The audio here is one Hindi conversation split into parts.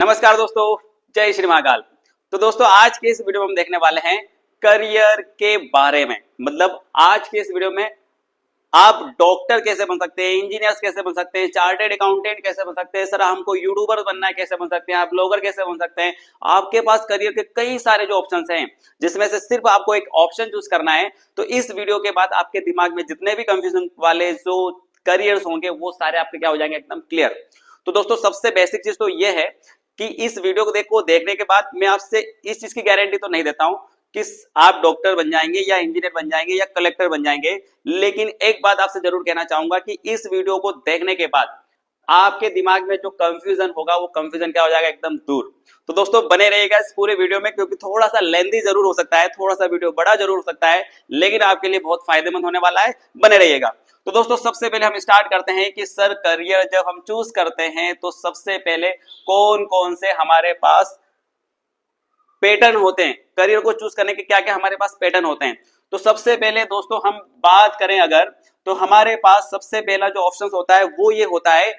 नमस्कार दोस्तों, जय श्री महाकाल। तो दोस्तों आज के इस वीडियो में हम देखने वाले हैं करियर के बारे में। मतलब आज के इस वीडियो में आप डॉक्टर कैसे बन सकते हैं, इंजीनियर्स कैसे बन सकते हैं, चार्टेड अकाउंटेंट कैसे बन सकते हैं, सर हमको यूट्यूबर बनना है कैसे बन सकते हैं, आप ब्लॉगर कैसे बन सकते हैं। आपके पास करियर के कई सारे जो ऑप्शंस हैं जिसमें से सिर्फ आपको एक ऑप्शन चूज करना है। तो इस वीडियो के बाद आपके दिमाग में जितने भी कंफ्यूजन वाले जो करियर्स होंगे वो सारे आपके क्या हो जाएंगे, एकदम क्लियर। तो दोस्तों सबसे बेसिक चीज तो ये है कि इस वीडियो को देखने के बाद मैं आपसे इस चीज की गारंटी तो नहीं देता हूं कि आप डॉक्टर बन जाएंगे या इंजीनियर बन जाएंगे या कलेक्टर बन जाएंगे, लेकिन एक बात आपसे जरूर कहना चाहूंगा कि इस वीडियो को देखने के बाद आपके दिमाग में जो कंफ्यूजन होगा वो कंफ्यूजन क्या हो जाएगा, एकदम दूर। तो दोस्तों बने रहिएगा इस पूरे वीडियो में, क्योंकि थोड़ा सा लेंथी जरूर हो सकता है, थोड़ा सा वीडियो बड़ा जरूर हो सकता है, लेकिन आपके लिए बहुत फायदेमंद होने वाला है। बने रहिएगा। तो दोस्तों सबसे पहले हम स्टार्ट करते हैं कि सर करियर जब हम चूज करते हैं तो सबसे पहले कौन कौन से हमारे पास पैटर्न होते हैं, करियर को चूज करने के क्या क्या हमारे पास पैटर्न होते हैं। तो सबसे पहले दोस्तों हम बात करें अगर, तो हमारे पास सबसे पहला जो ऑप्शन होता है वो ये होता है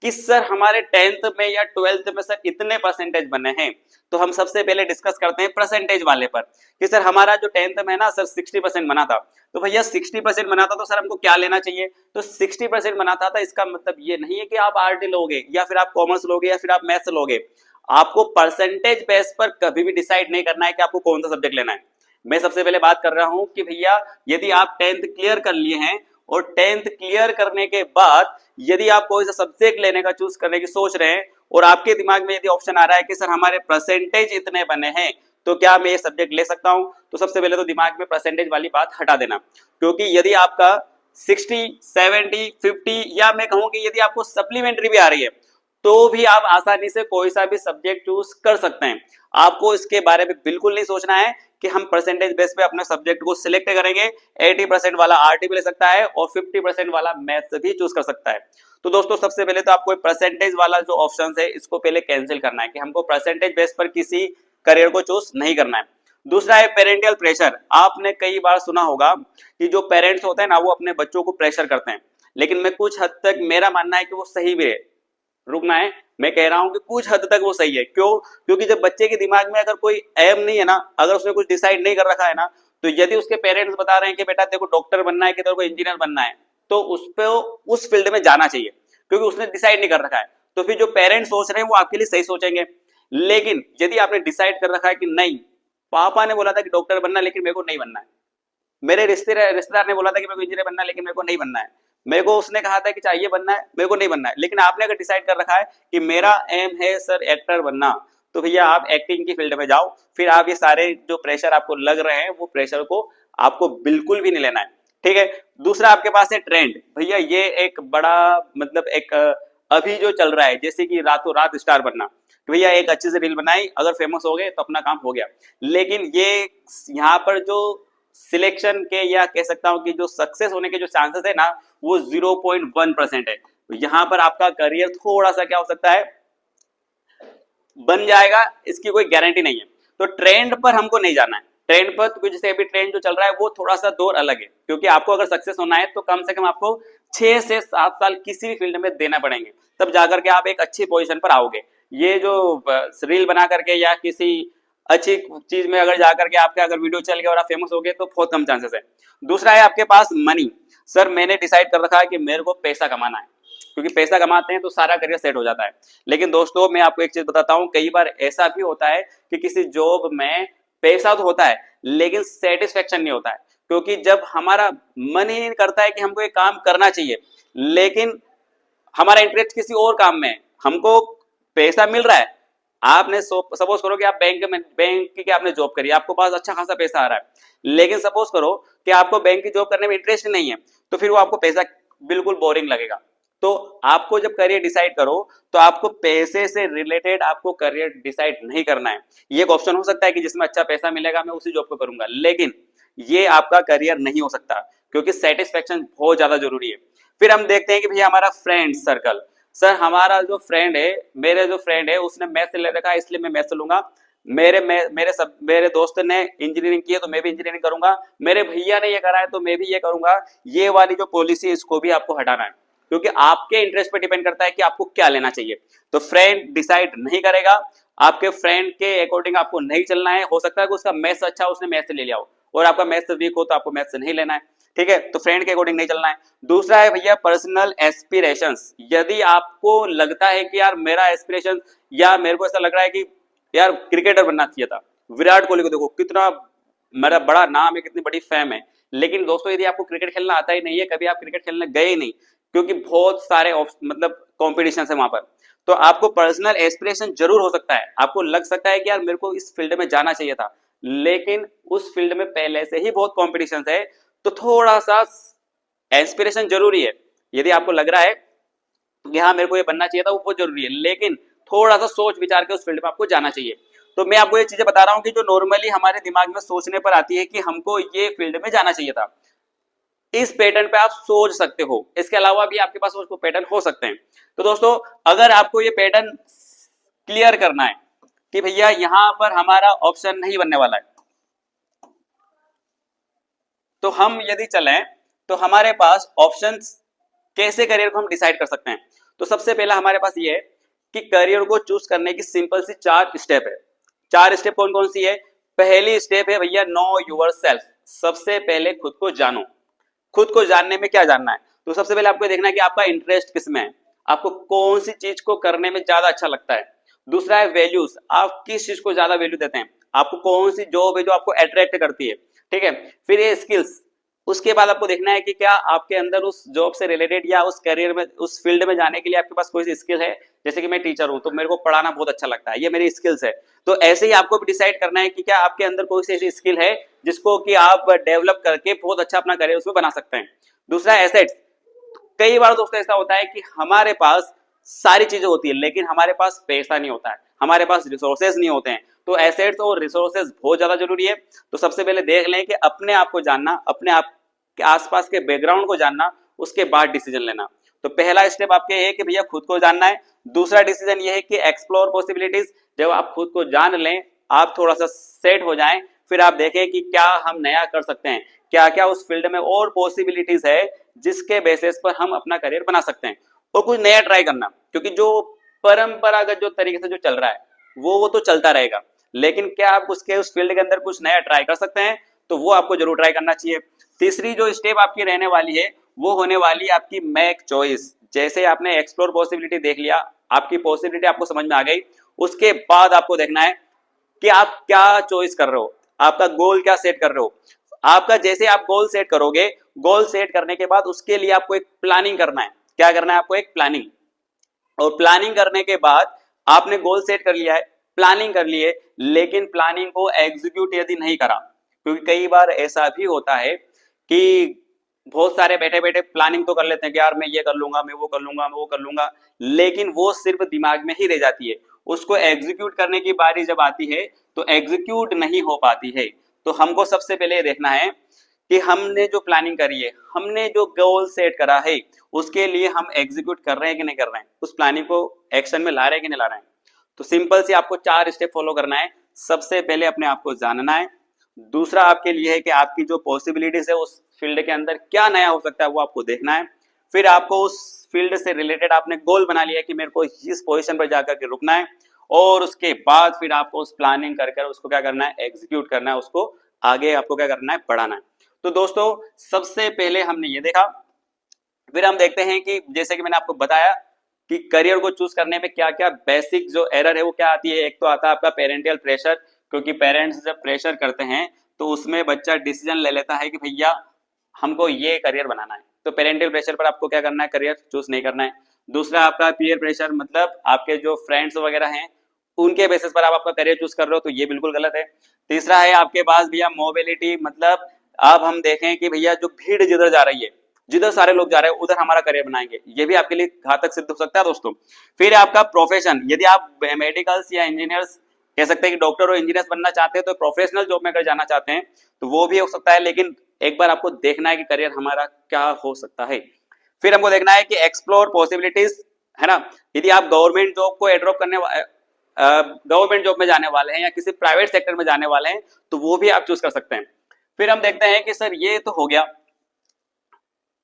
कि सर हमारे 10th में या 12th में सर इतने परसेंटेज बने हैं। तो हम सबसे पहले डिस्कस करते हैं परसेंटेज वाले पर कि सर हमारा जो 10th में ना सर 60% बना था। तो भैया 60% बना था तो सर हमको क्या लेना चाहिए। तो 60% बना था इसका मतलब ये नहीं है कि आप आर्ट लोगे या फिर आप कॉमर्स लोगे या फिर आप मैथ्स लोगे। आपको परसेंटेज बेस पर कभी भी डिसाइड नहीं करना है कि आपको कौन सा सब्जेक्ट लेना है। मैं सबसे पहले बात कर रहा हूं कि भैया यदि आप 10th क्लियर कर लिए हैं और 10th क्लियर करने के बाद यदि आप कोई सा सब्जेक्ट लेने का चूज करने की सोच रहे हैं और आपके दिमाग में यदि ऑप्शन आ रहा है कि सर हमारे परसेंटेज इतने बने हैं तो क्या मैं ये सब्जेक्ट ले सकता हूं, तो सबसे पहले तो दिमाग में परसेंटेज वाली बात हटा देना। क्योंकि यदि आपका 60, 70, 50 या मैं कहूं कि यदि आपको सप्लीमेंट्री भी आ रही है तो भी आप आसानी से कोई सा भी सब्जेक्ट चूज कर सकते हैं। आपको इसके बारे में बिल्कुल नहीं सोचना है कि हम परसेंटेज बेस पे अपने सब्जेक्ट को सिलेक्ट करेंगे। 80% वाला आर्ट भी ले सकता है और 50% वाला मैथ्स भी चूज कर सकता है। तो दोस्तों सबसे पहले तो आपको परसेंटेज वाला जो ऑप्शन है इसको पहले कैंसिल करना है कि हमको परसेंटेज बेस पर किसी करियर को चूज नहीं करना है। दूसरा है पेरेंटियल प्रेशर। आपने कई बार सुना होगा कि जो पेरेंट्स होते हैं ना वो अपने बच्चों को प्रेशर करते हैं, लेकिन मैं कुछ हद तक मेरा मानना है कि वो सही भी है। रुकना है, मैं कह रहा हूं कि कुछ हद तक वो सही है। क्यों? क्योंकि जब बच्चे के दिमाग में अगर कोई एम नहीं है ना, अगर उसने कुछ डिसाइड नहीं कर रखा है ना, तो यदि उसके पेरेंट्स बता रहे हैं कि बेटा तेरे को डॉक्टर बनना है कि तेरे को इंजीनियर बनना है, तो उसको उस फील्ड में जाना चाहिए, क्योंकि उसने डिसाइड नहीं कर रखा है। तो फिर जो पेरेंट्स सोच रहे हैं वो आपके लिए सही सोचेंगे। लेकिन यदि आपने डिसाइड कर रखा है कि नहीं, पापा ने बोला था कि डॉक्टर बनना लेकिन मेरे को नहीं बनना है, मेरे रिश्तेदार ने बोला था कि मेरे को इंजीनियर बनना है लेकिन मेरे को नहीं बनना है, मेरे को उसने कहा था कि चाहिए बनना है, मेरे को नहीं बनना है, लेकिन आपने अगर डिसाइड कर रखा है कि मेरा एम है सर एक्टर बनना, तो भैया आप एक्टिंग की फील्ड में जाओ। फिर आप ये सारे जो प्रेशर आपको लग रहे हैं वो प्रेशर को आपको बिल्कुल भी नहीं लेना है। ठीक है। दूसरा आपके पास है ट्रेंड। भैया ये एक बड़ा मतलब एक अभी जो चल रहा है, जैसे कि रातों रात स्टार बनना, तो भैया एक अच्छी से रील बनाई, अगर फेमस हो गए तो अपना काम हो गया। लेकिन ये यहाँ पर जो सिलेक्शन के या कह सकता हूं कि जो सक्सेस होने के जो चांसेस है ना वो 0.1% है। तो यहां पर आपका करियर थोड़ा सा क्या हो सकता है, बन जाएगा, इसकी कोई गारंटी नहीं है। तो ट्रेंड पर हमको नहीं जाना है। ट्रेंड पर तो जैसे अभी ट्रेंड जो चल रहा है वो थोड़ा सा दौर अलग है, क्योंकि आपको अगर सक्सेस होना है तो कम से कम आपको 6 से 7 साल किसी भी फील्ड में देना पड़ेंगे, तब जाकर के आप एक अच्छी पोजीशन पर आओगे। ये जो रील बना करके या किसी अच्छी चीज में अगर जाकर के आपके अगर वीडियो चल गया और आप फेमस हो गए तो बहुत कम चांसेस है। दूसरा है आपके पास मनी। सर मैंने डिसाइड कर रखा है कि मेरे को पैसा कमाना है, क्योंकि पैसा कमाते हैं तो सारा करियर सेट हो जाता है। लेकिन दोस्तों मैं आपको एक चीज बताता हूं, कई बार ऐसा भी होता है कि किसी जॉब में पैसा तो होता है लेकिन सेटिस्फेक्शन नहीं होता है, क्योंकि जब हमारा मन ही नहीं करता है कि हमको एक काम करना चाहिए, लेकिन हमारा इंटरेस्ट किसी और काम में है, हमको पैसा मिल रहा है। आपने सपोज करो कि आप बैंक की आपने जॉब करी, आपको पास अच्छा खासा पैसा आ रहा है, लेकिन सपोज करो कि आपको बैंक की जॉब करने में इंटरेस्ट नहीं है, तो फिर वो आपको पैसा बिल्कुल बोरिंग लगेगा। तो आपको जब करियर डिसाइड करो तो आपको पैसे से रिलेटेड आपको करियर डिसाइड नहीं करना है। ये एक ऑप्शन हो सकता है कि जिसमें अच्छा पैसा मिलेगा मैं उसी जॉब को करूंगा, लेकिन ये आपका करियर नहीं हो सकता, क्योंकि सेटिस्फेक्शन बहुत ज्यादा जरूरी है। फिर हम देखते हैं कि भैया हमारा फ्रेंड सर्कल। सर हमारा जो फ्रेंड है, मेरे जो फ्रेंड है उसने मैथ्स ले रखा है इसलिए मैं मैथ्स लूंगा, मेरे दोस्त ने इंजीनियरिंग की है तो मैं भी इंजीनियरिंग करूंगा, मेरे भैया ने ये करा है तो मैं भी ये करूंगा। ये वाली जो पॉलिसी इसको भी आपको हटाना है। क्योंकि आपके इंटरेस्ट पे डिपेंड करता है कि आपको क्या लेना चाहिए। तो फ्रेंड डिसाइड नहीं करेगा, आपके फ्रेंड के अकॉर्डिंग आपको नहीं चलना है। हो सकता है कि उसका मैथ्स अच्छा, उसने मैथ्स से ले लिया हो, और आपका मैथ्स वीक हो तो आपको मैथ्स से नहीं लेना है, ठीक है। तो फ्रेंड के अकॉर्डिंग नहीं चलना है। दूसरा है भैया पर्सनल एस्पिरेशंस। यदि आपको लगता है कि यार मेरा एस्पिरेशन, या मेरे को ऐसा लग रहा है कि यार क्रिकेटर बनना चाहिए था, विराट कोहली को देखो कितना मेरा बड़ा नाम है, कितनी बड़ी फेम है, लेकिन दोस्तों यदि आपको क्रिकेट खेलना आता ही नहीं है, कभी आप क्रिकेट खेलने गए ही नहीं, क्योंकि बहुत सारे मतलब कॉम्पिटिशन है वहां पर, तो आपको पर्सनल एस्पिरेशन जरूर हो सकता है, आपको लग सकता है कि यार मेरे को इस फील्ड में जाना चाहिए था, लेकिन उस फील्ड में पहले से ही बहुत कॉम्पिटिशन है, तो थोड़ा सा एस्पिरेशन जरूरी है। यदि आपको लग रहा है कि हाँ मेरे को ये बनना चाहिए था, वो बहुत जरूरी है, लेकिन थोड़ा सा सोच विचार के उस फील्ड में आपको जाना चाहिए। तो मैं आपको ये चीजें बता रहा हूं कि जो नॉर्मली हमारे दिमाग में सोचने पर आती है कि हमको ये फील्ड में जाना चाहिए था, इस पैटर्न पे आप सोच सकते हो। इसके अलावा भी आपके पास उसको पैटर्न हो सकते हैं। तो दोस्तों अगर आपको ये पैटर्न क्लियर करना है कि भैया यहां पर हमारा ऑप्शन नहीं बनने वाला है, तो हम यदि चलें तो हमारे पास ऑप्शंस कैसे करियर को हम डिसाइड कर सकते हैं। तो सबसे पहला हमारे पास ये है कि करियर को चूज करने की सिंपल सी 4 स्टेप है। 4 स्टेप कौन कौन सी है? पहली स्टेप है भैया नो योर सेल्फ। सबसे पहले खुद को जानो। खुद को जानने में क्या जानना है? तो सबसे पहले आपको देखना है कि आपका इंटरेस्ट किसमें है, आपको कौन सी चीज को करने में ज्यादा अच्छा लगता है। दूसरा है वैल्यूज, आप किस चीज को ज्यादा वैल्यू देते हैं, आपको कौन सी जॉब है जो आपको अट्रैक्ट करती है, ठीक है। फिर ये स्किल्स, उसके बाद आपको देखना है कि क्या आपके अंदर उस जॉब से रिलेटेड या उस करियर में, उस फील्ड में जाने के लिए आपके पास कोई सी स्किल है। जैसे कि मैं टीचर हूं तो मेरे को पढ़ाना बहुत अच्छा लगता है, ये मेरी स्किल्स है। तो ऐसे ही आपको भी डिसाइड करना है कि क्या आपके अंदर कोई सी ऐसी स्किल है जिसको कि आप डेवलप करके बहुत अच्छा अपना करियर उसमें बना सकते हैं। दूसरा एसेट्स। कई बार दोस्तों ऐसा होता है कि हमारे पास सारी चीजें होती है लेकिन हमारे पास पैसा नहीं होता है, हमारे पास रिसोर्सेज नहीं होते हैं। तो एसेट्स और रिसोर्सेज बहुत ज्यादा जरूरी है। तो सबसे पहले देख लें कि अपने आप को जानना, अपने आप के आसपास के बैकग्राउंड को जानना, उसके बाद डिसीजन लेना। तो पहला स्टेप आपके है कि भैया खुद को जानना है। दूसरा डिसीजन ये है कि एक्सप्लोर पॉसिबिलिटीज। जब आप खुद को जान लें, आप थोड़ा सा सेट हो जाएं, फिर आप देखें कि क्या हम नया कर सकते हैं, क्या क्या उस फील्ड में और पॉसिबिलिटीज है जिसके बेसिस पर हम अपना करियर बना सकते हैं, और कुछ नया ट्राई करना। क्योंकि जो परंपरागत जो तरीके से जो चल रहा है वो तो चलता रहेगा, लेकिन क्या आप उसके उस फील्ड के अंदर कुछ नया ट्राई कर सकते हैं, तो वो आपको जरूर ट्राई करना चाहिए। तीसरी जो स्टेप आपकी रहने वाली है वो होने वाली आपकी मेक चॉइस। जैसे आपने एक्सप्लोर पॉसिबिलिटी देख लिया, आपकी पॉसिबिलिटी आपको समझ में आ गई, उसके बाद आपको देखना है कि आप क्या चॉइस कर रहे हो, आपका गोल क्या सेट कर रहे हो। आपका जैसे आप गोल सेट करोगे, गोल सेट करने के बाद उसके लिए आपको एक प्लानिंग करना है। क्या करना है आपको? एक प्लानिंग। और प्लानिंग करने के बाद आपने गोल सेट कर लिया है, प्लानिंग कर ली है, लेकिन प्लानिंग को एग्जीक्यूट यदि नहीं करा, क्योंकि कई बार ऐसा भी होता है कि बहुत सारे बैठे बैठे प्लानिंग तो कर लेते हैं कि यार मैं ये कर लूंगा, मैं वो कर लूंगा, मैं वो कर लूंगा, लेकिन वो सिर्फ दिमाग में ही रह जाती है। उसको एग्जीक्यूट करने की बारी जब आती है तो एग्जीक्यूट नहीं हो पाती है। तो हमको सबसे पहले देखना है कि हमने जो प्लानिंग करी है, हमने जो गोल सेट करा है, उसके लिए हम एग्जीक्यूट कर रहे हैं कि नहीं कर रहे हैं, उस प्लानिंग को एक्शन में ला रहे हैं कि नहीं ला रहे हैं। तो सिंपल सी आपको 4 स्टेप फॉलो करना है। सबसे पहले अपने आप को जानना है। दूसरा आपके लिए है कि आपकी जो पॉसिबिलिटीज है उस फील्ड के अंदर क्या नया हो सकता है वो आपको देखना है। फिर आपको उस फील्ड से रिलेटेड आपने गोल बना लिया कि मेरे को इस पोजीशन पर जाकर के रुकना है, और उसके बाद फिर आपको उस प्लानिंग कर उसको क्या करना है? एग्जीक्यूट करना है, उसको आगे आपको क्या करना है? बढ़ाना है। तो दोस्तों सबसे पहले हमने ये देखा, फिर हम देखते हैं कि जैसे कि मैंने आपको बताया कि करियर को चूज करने में क्या क्या बेसिक जो एरर है वो क्या आती है। एक तो आता है आपका पेरेंटियल प्रेशर, क्योंकि पेरेंट्स जब प्रेशर करते हैं तो उसमें बच्चा डिसीजन ले लेता है कि भैया हमको ये करियर बनाना है, तो पेरेंटियल प्रेशर पर आपको क्या करना है? करियर चूज नहीं करना है। दूसरा आपका पीयर प्रेशर, मतलब आपके जो फ्रेंड्स वगैरह हैं उनके बेसिस पर आप आपका करियर चूज कर रहे हो, तो ये बिल्कुल गलत है। तीसरा है आपके पास भैया मोबिलिटी, मतलब अब हम देखें कि भैया जो भीड़ जिधर जा रही है, जिधर सारे लोग जा रहे हैं उधर हमारा करियर बनाएंगे, ये भी आपके लिए घातक सिद्ध हो सकता है दोस्तों। फिर आपका प्रोफेशन, यदि आप मेडिकल्स या इंजीनियर्स कह सकते हैं कि डॉक्टर और इंजीनियर्स बनना चाहते हैं, तो प्रोफेशनल जॉब में अगर जाना चाहते हैं तो वो भी हो सकता है, लेकिन एक बार आपको देखना है कि करियर हमारा क्या हो सकता है। फिर हमको देखना है कि एक्सप्लोर पॉसिबिलिटीज, है ना। यदि आप गवर्नमेंट जॉब को एड्रॉप करने गवर्नमेंट जॉब में जाने वाले हैं या किसी प्राइवेट सेक्टर में जाने वाले हैं, तो वो भी आप चूज कर सकते हैं। फिर हम देखते हैं कि सर ये तो हो गया,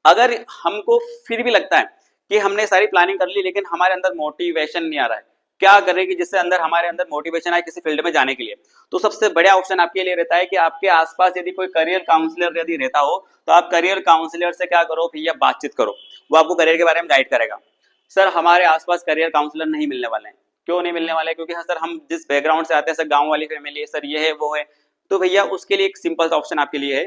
अगर हमको फिर भी लगता है कि हमने सारी प्लानिंग कर ली लेकिन हमारे अंदर मोटिवेशन नहीं आ रहा है, क्या करें कि जिससे अंदर हमारे अंदर मोटिवेशन आए किसी फील्ड में जाने के लिए। तो सबसे बढ़िया ऑप्शन आपके लिए रहता है कि आपके आसपास यदि कोई करियर काउंसलर यदि रहता हो तो आप करियर काउंसलर से क्या करो भैया, बातचीत करो, वो आपको करियर के बारे में गाइड करेगा। सर हमारे आसपास करियर काउंसलर नहीं मिलने वाले हैं, क्यों नहीं मिलने वाले? क्योंकि हाँ सर हम जिस बैकग्राउंड से आते हैं सर, गांव वाली फैमिली है सर, ये है वो है। तो भैया उसके लिए एक सिंपल सा ऑप्शन आपके लिए है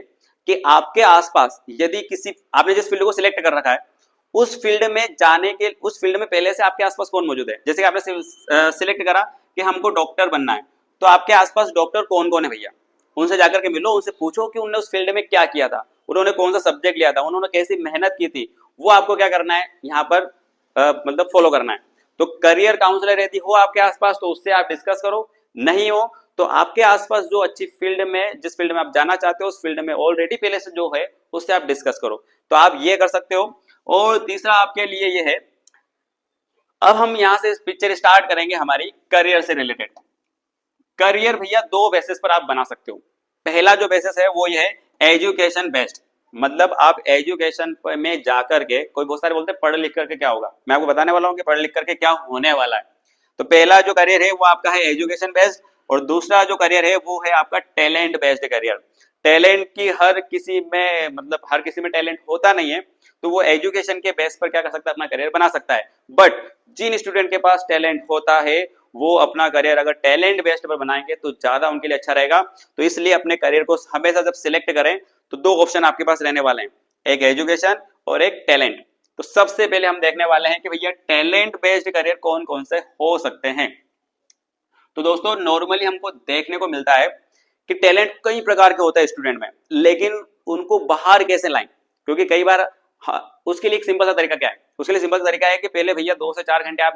कि आपके आसपास यदि किसी, आपने जिस फील्ड को सिलेक्ट कर रखा है उस फील्ड में जाने के, उस फील्ड में पहले से आपके आसपास कौन मौजूद है। जैसे कि आपने सिलेक्ट करा कि हमको डॉक्टर बनना है, तो आपके आसपास डॉक्टर कौन कौन है भैया, उनसे जाकर के मिलो, उनसे पूछो कि उन्होंने उस फील्ड में क्या किया था, उन्होंने कौन सा सब्जेक्ट लिया था, उन्होंने कैसी मेहनत की थी, वो आपको क्या करना है यहाँ पर मतलब फॉलो करना है। तो करियर काउंसलर यदि हो आपके आसपास तो उससे आप डिस्कस करो, नहीं हो तो आपके आसपास जो अच्छी फील्ड में, जिस फील्ड में आप जाना चाहते हो उस फील्ड में ऑलरेडी पहले से जो है उससे आप डिस्कस करो। तो आप ये कर सकते हो। और तीसरा आपके लिए ये है, अब हम यहां से पिक्चर स्टार्ट करेंगे हमारी करियर से रिलेटेड। करियर भैया दो बेसिस पर आप बना सकते हो। पहला जो बेसिस है वो ये है एजुकेशन बेस्ड, मतलब आप एजुकेशन में जाकर के, कोई बहुत सारे बोलते हैं पढ़ लिख करके क्या होगा, मैं आपको बताने वाला हूँ कि पढ़ लिख करके क्या होने वाला है। तो पहला जो करियर है वो आपका है एजुकेशन बेस्ड, और दूसरा जो करियर है वो है आपका टैलेंट बेस्ड करियर। टैलेंट की हर किसी में, मतलब हर किसी में टैलेंट होता नहीं है, तो वो एजुकेशन के बेस पर क्या कर सकता है, अपना करियर बना सकता है। बट जिन स्टूडेंट के पास टैलेंट होता है वो अपना करियर अगर टैलेंट बेस्ड पर बनाएंगे तो ज्यादा उनके लिए अच्छा रहेगा। तो इसलिए अपने करियर को हमेशा जब सिलेक्ट करें तो दो ऑप्शन आपके पास रहने वाले हैं, एक एजुकेशन और एक टैलेंट। तो सबसे पहले हम देखने वाले हैं कि भैया टैलेंट बेस्ड करियर कौन कौन से हो सकते हैं। तो दोस्तों नॉर्मली हमको देखने को मिलता है कि टैलेंट कई प्रकार के होता है स्टूडेंट में, लेकिन उनको बाहर कैसे लाएं, क्योंकि कई बार उसके लिए एक सिंपल सा तरीका क्या है, उसके लिए सिंपल सा तरीका है कि पहले भैया 2 से 4 घंटे आप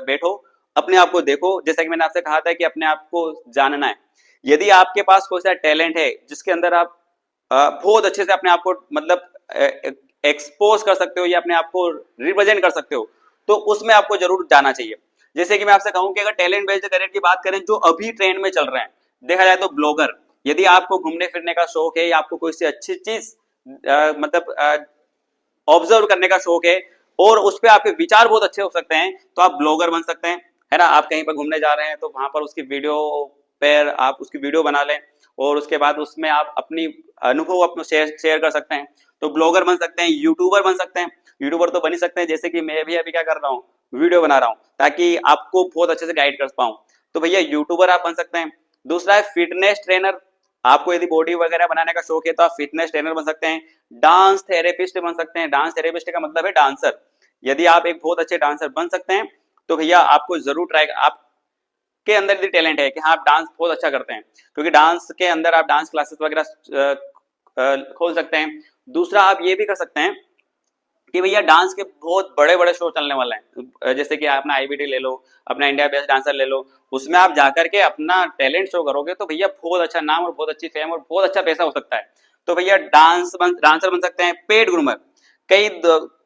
बैठो, अपने आप को देखो। जैसा कि मैंने आपसे कहा था कि अपने आप को जानना है। यदि आपके पास कोई सा टैलेंट है जिसके अंदर आप बहुत अच्छे से अपने आप को मतलब एक्सपोज कर सकते हो या अपने आप को रिप्रेजेंट कर सकते हो, तो उसमें आपको जरूर जाना चाहिए। जैसे कि मैं आपसे कहूं कि अगर टैलेंट बेस्ड करियर की बात करें जो अभी ट्रेंड में चल रहे हैं, देखा जाए तो ब्लॉगर। यदि आपको घूमने फिरने का शौक है या आपको कोई सी अच्छी चीज मतलब ऑब्जर्व करने का शौक है और उस पर आपके विचार बहुत अच्छे हो सकते हैं, तो आप ब्लॉगर बन सकते हैं, है ना। आप कहीं पर घूमने जा रहे हैं तो वहां पर उसकी वीडियो पर आप उसकी वीडियो बना लें और उसके बाद उसमें आप अपनी अनुभव अपने शेयर कर सकते हैं, तो ब्लॉगर बन सकते हैं। यूट्यूबर बन सकते हैं, यूट्यूबर तो बन ही सकते हैं, जैसे कि मैं भी अभी क्या कर रहा हूँ, वीडियो बना रहा हूँ ताकि आपको बहुत अच्छे से गाइड कर पाऊँ, तो भैया यूट्यूबर आप बन सकते हैं। दूसरा है फिटनेस ट्रेनर, आपको यदि बॉडी वगैरह बनाने का शौक है तो आप फिटनेस ट्रेनर बन सकते हैं। डांस थेरेपिस्ट बन सकते हैं, डांस थेरेपिस्ट का मतलब है डांसर। यदि आप एक बहुत अच्छे डांसर बन सकते हैं तो भैया आपको जरूर ट्राई, आपके अंदर यदि टैलेंट है कि हाँ आप डांस बहुत अच्छा करते हैं, क्योंकि डांस के अंदर आप डांस क्लासेस वगैरह खोल सकते हैं। दूसरा आप ये भी कर सकते हैं कि भैया डांस के बहुत बड़े बड़े शो चलने वाले हैं, जैसे कि अपना आईबीटी ले लो, अपना इंडिया बेस्ट डांसर ले लो, उसमें आप जाकर के अपना टैलेंट शो करोगे तो भैया बहुत अच्छा नाम और बहुत अच्छी फेम और बहुत अच्छा पैसा हो सकता है। तो भैया डांसर बन सकते हैं। पेड ग्रूमर, कई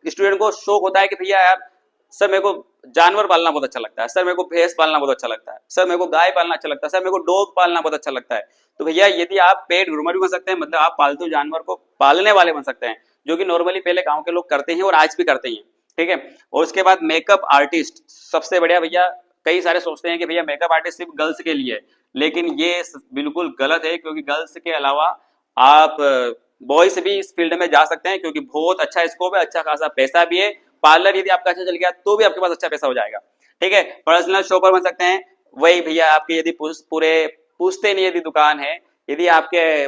स्टूडेंट को शौक होता है कि भैया यार सर मेरे को जानवर पालना बहुत अच्छा लगता है, सर मेरे को भैंस पालना बहुत अच्छा लगता है, सर मेरे को गाय पालना अच्छा लगता है, सर मेरे को डॉग पालना बहुत अच्छा लगता है। तो भैया यदि आप पेड ग्रूमर भी बन सकते हैं, मतलब आप पालतू जानवर को पालने वाले बन सकते हैं, जो कि नॉर्मली पहले गांव के लोग करते हैं और आज भी करते हैं, ठीक है। और उसके बाद मेकअप आर्टिस्ट, सबसे बढ़िया भैया। कई सारे सोचते हैं कि भैया मेकअप आर्टिस्ट सिर्फ गर्ल्स के लिए है, लेकिन ये बिल्कुल गलत है, क्योंकि गर्ल्स के अलावा आप बॉयज भी इस फील्ड में जा सकते हैं, क्योंकि बहुत अच्छा स्कोप है, अच्छा खासा पैसा भी है। पार्लर यदि आपका अच्छा चल गया तो भी आपके पास अच्छा पैसा हो जाएगा, ठीक है। पर्सनल शॉपर बन सकते हैं, वही भैया आपके यदि पूरे पूछते नहीं यदि दुकान है, यदि आपके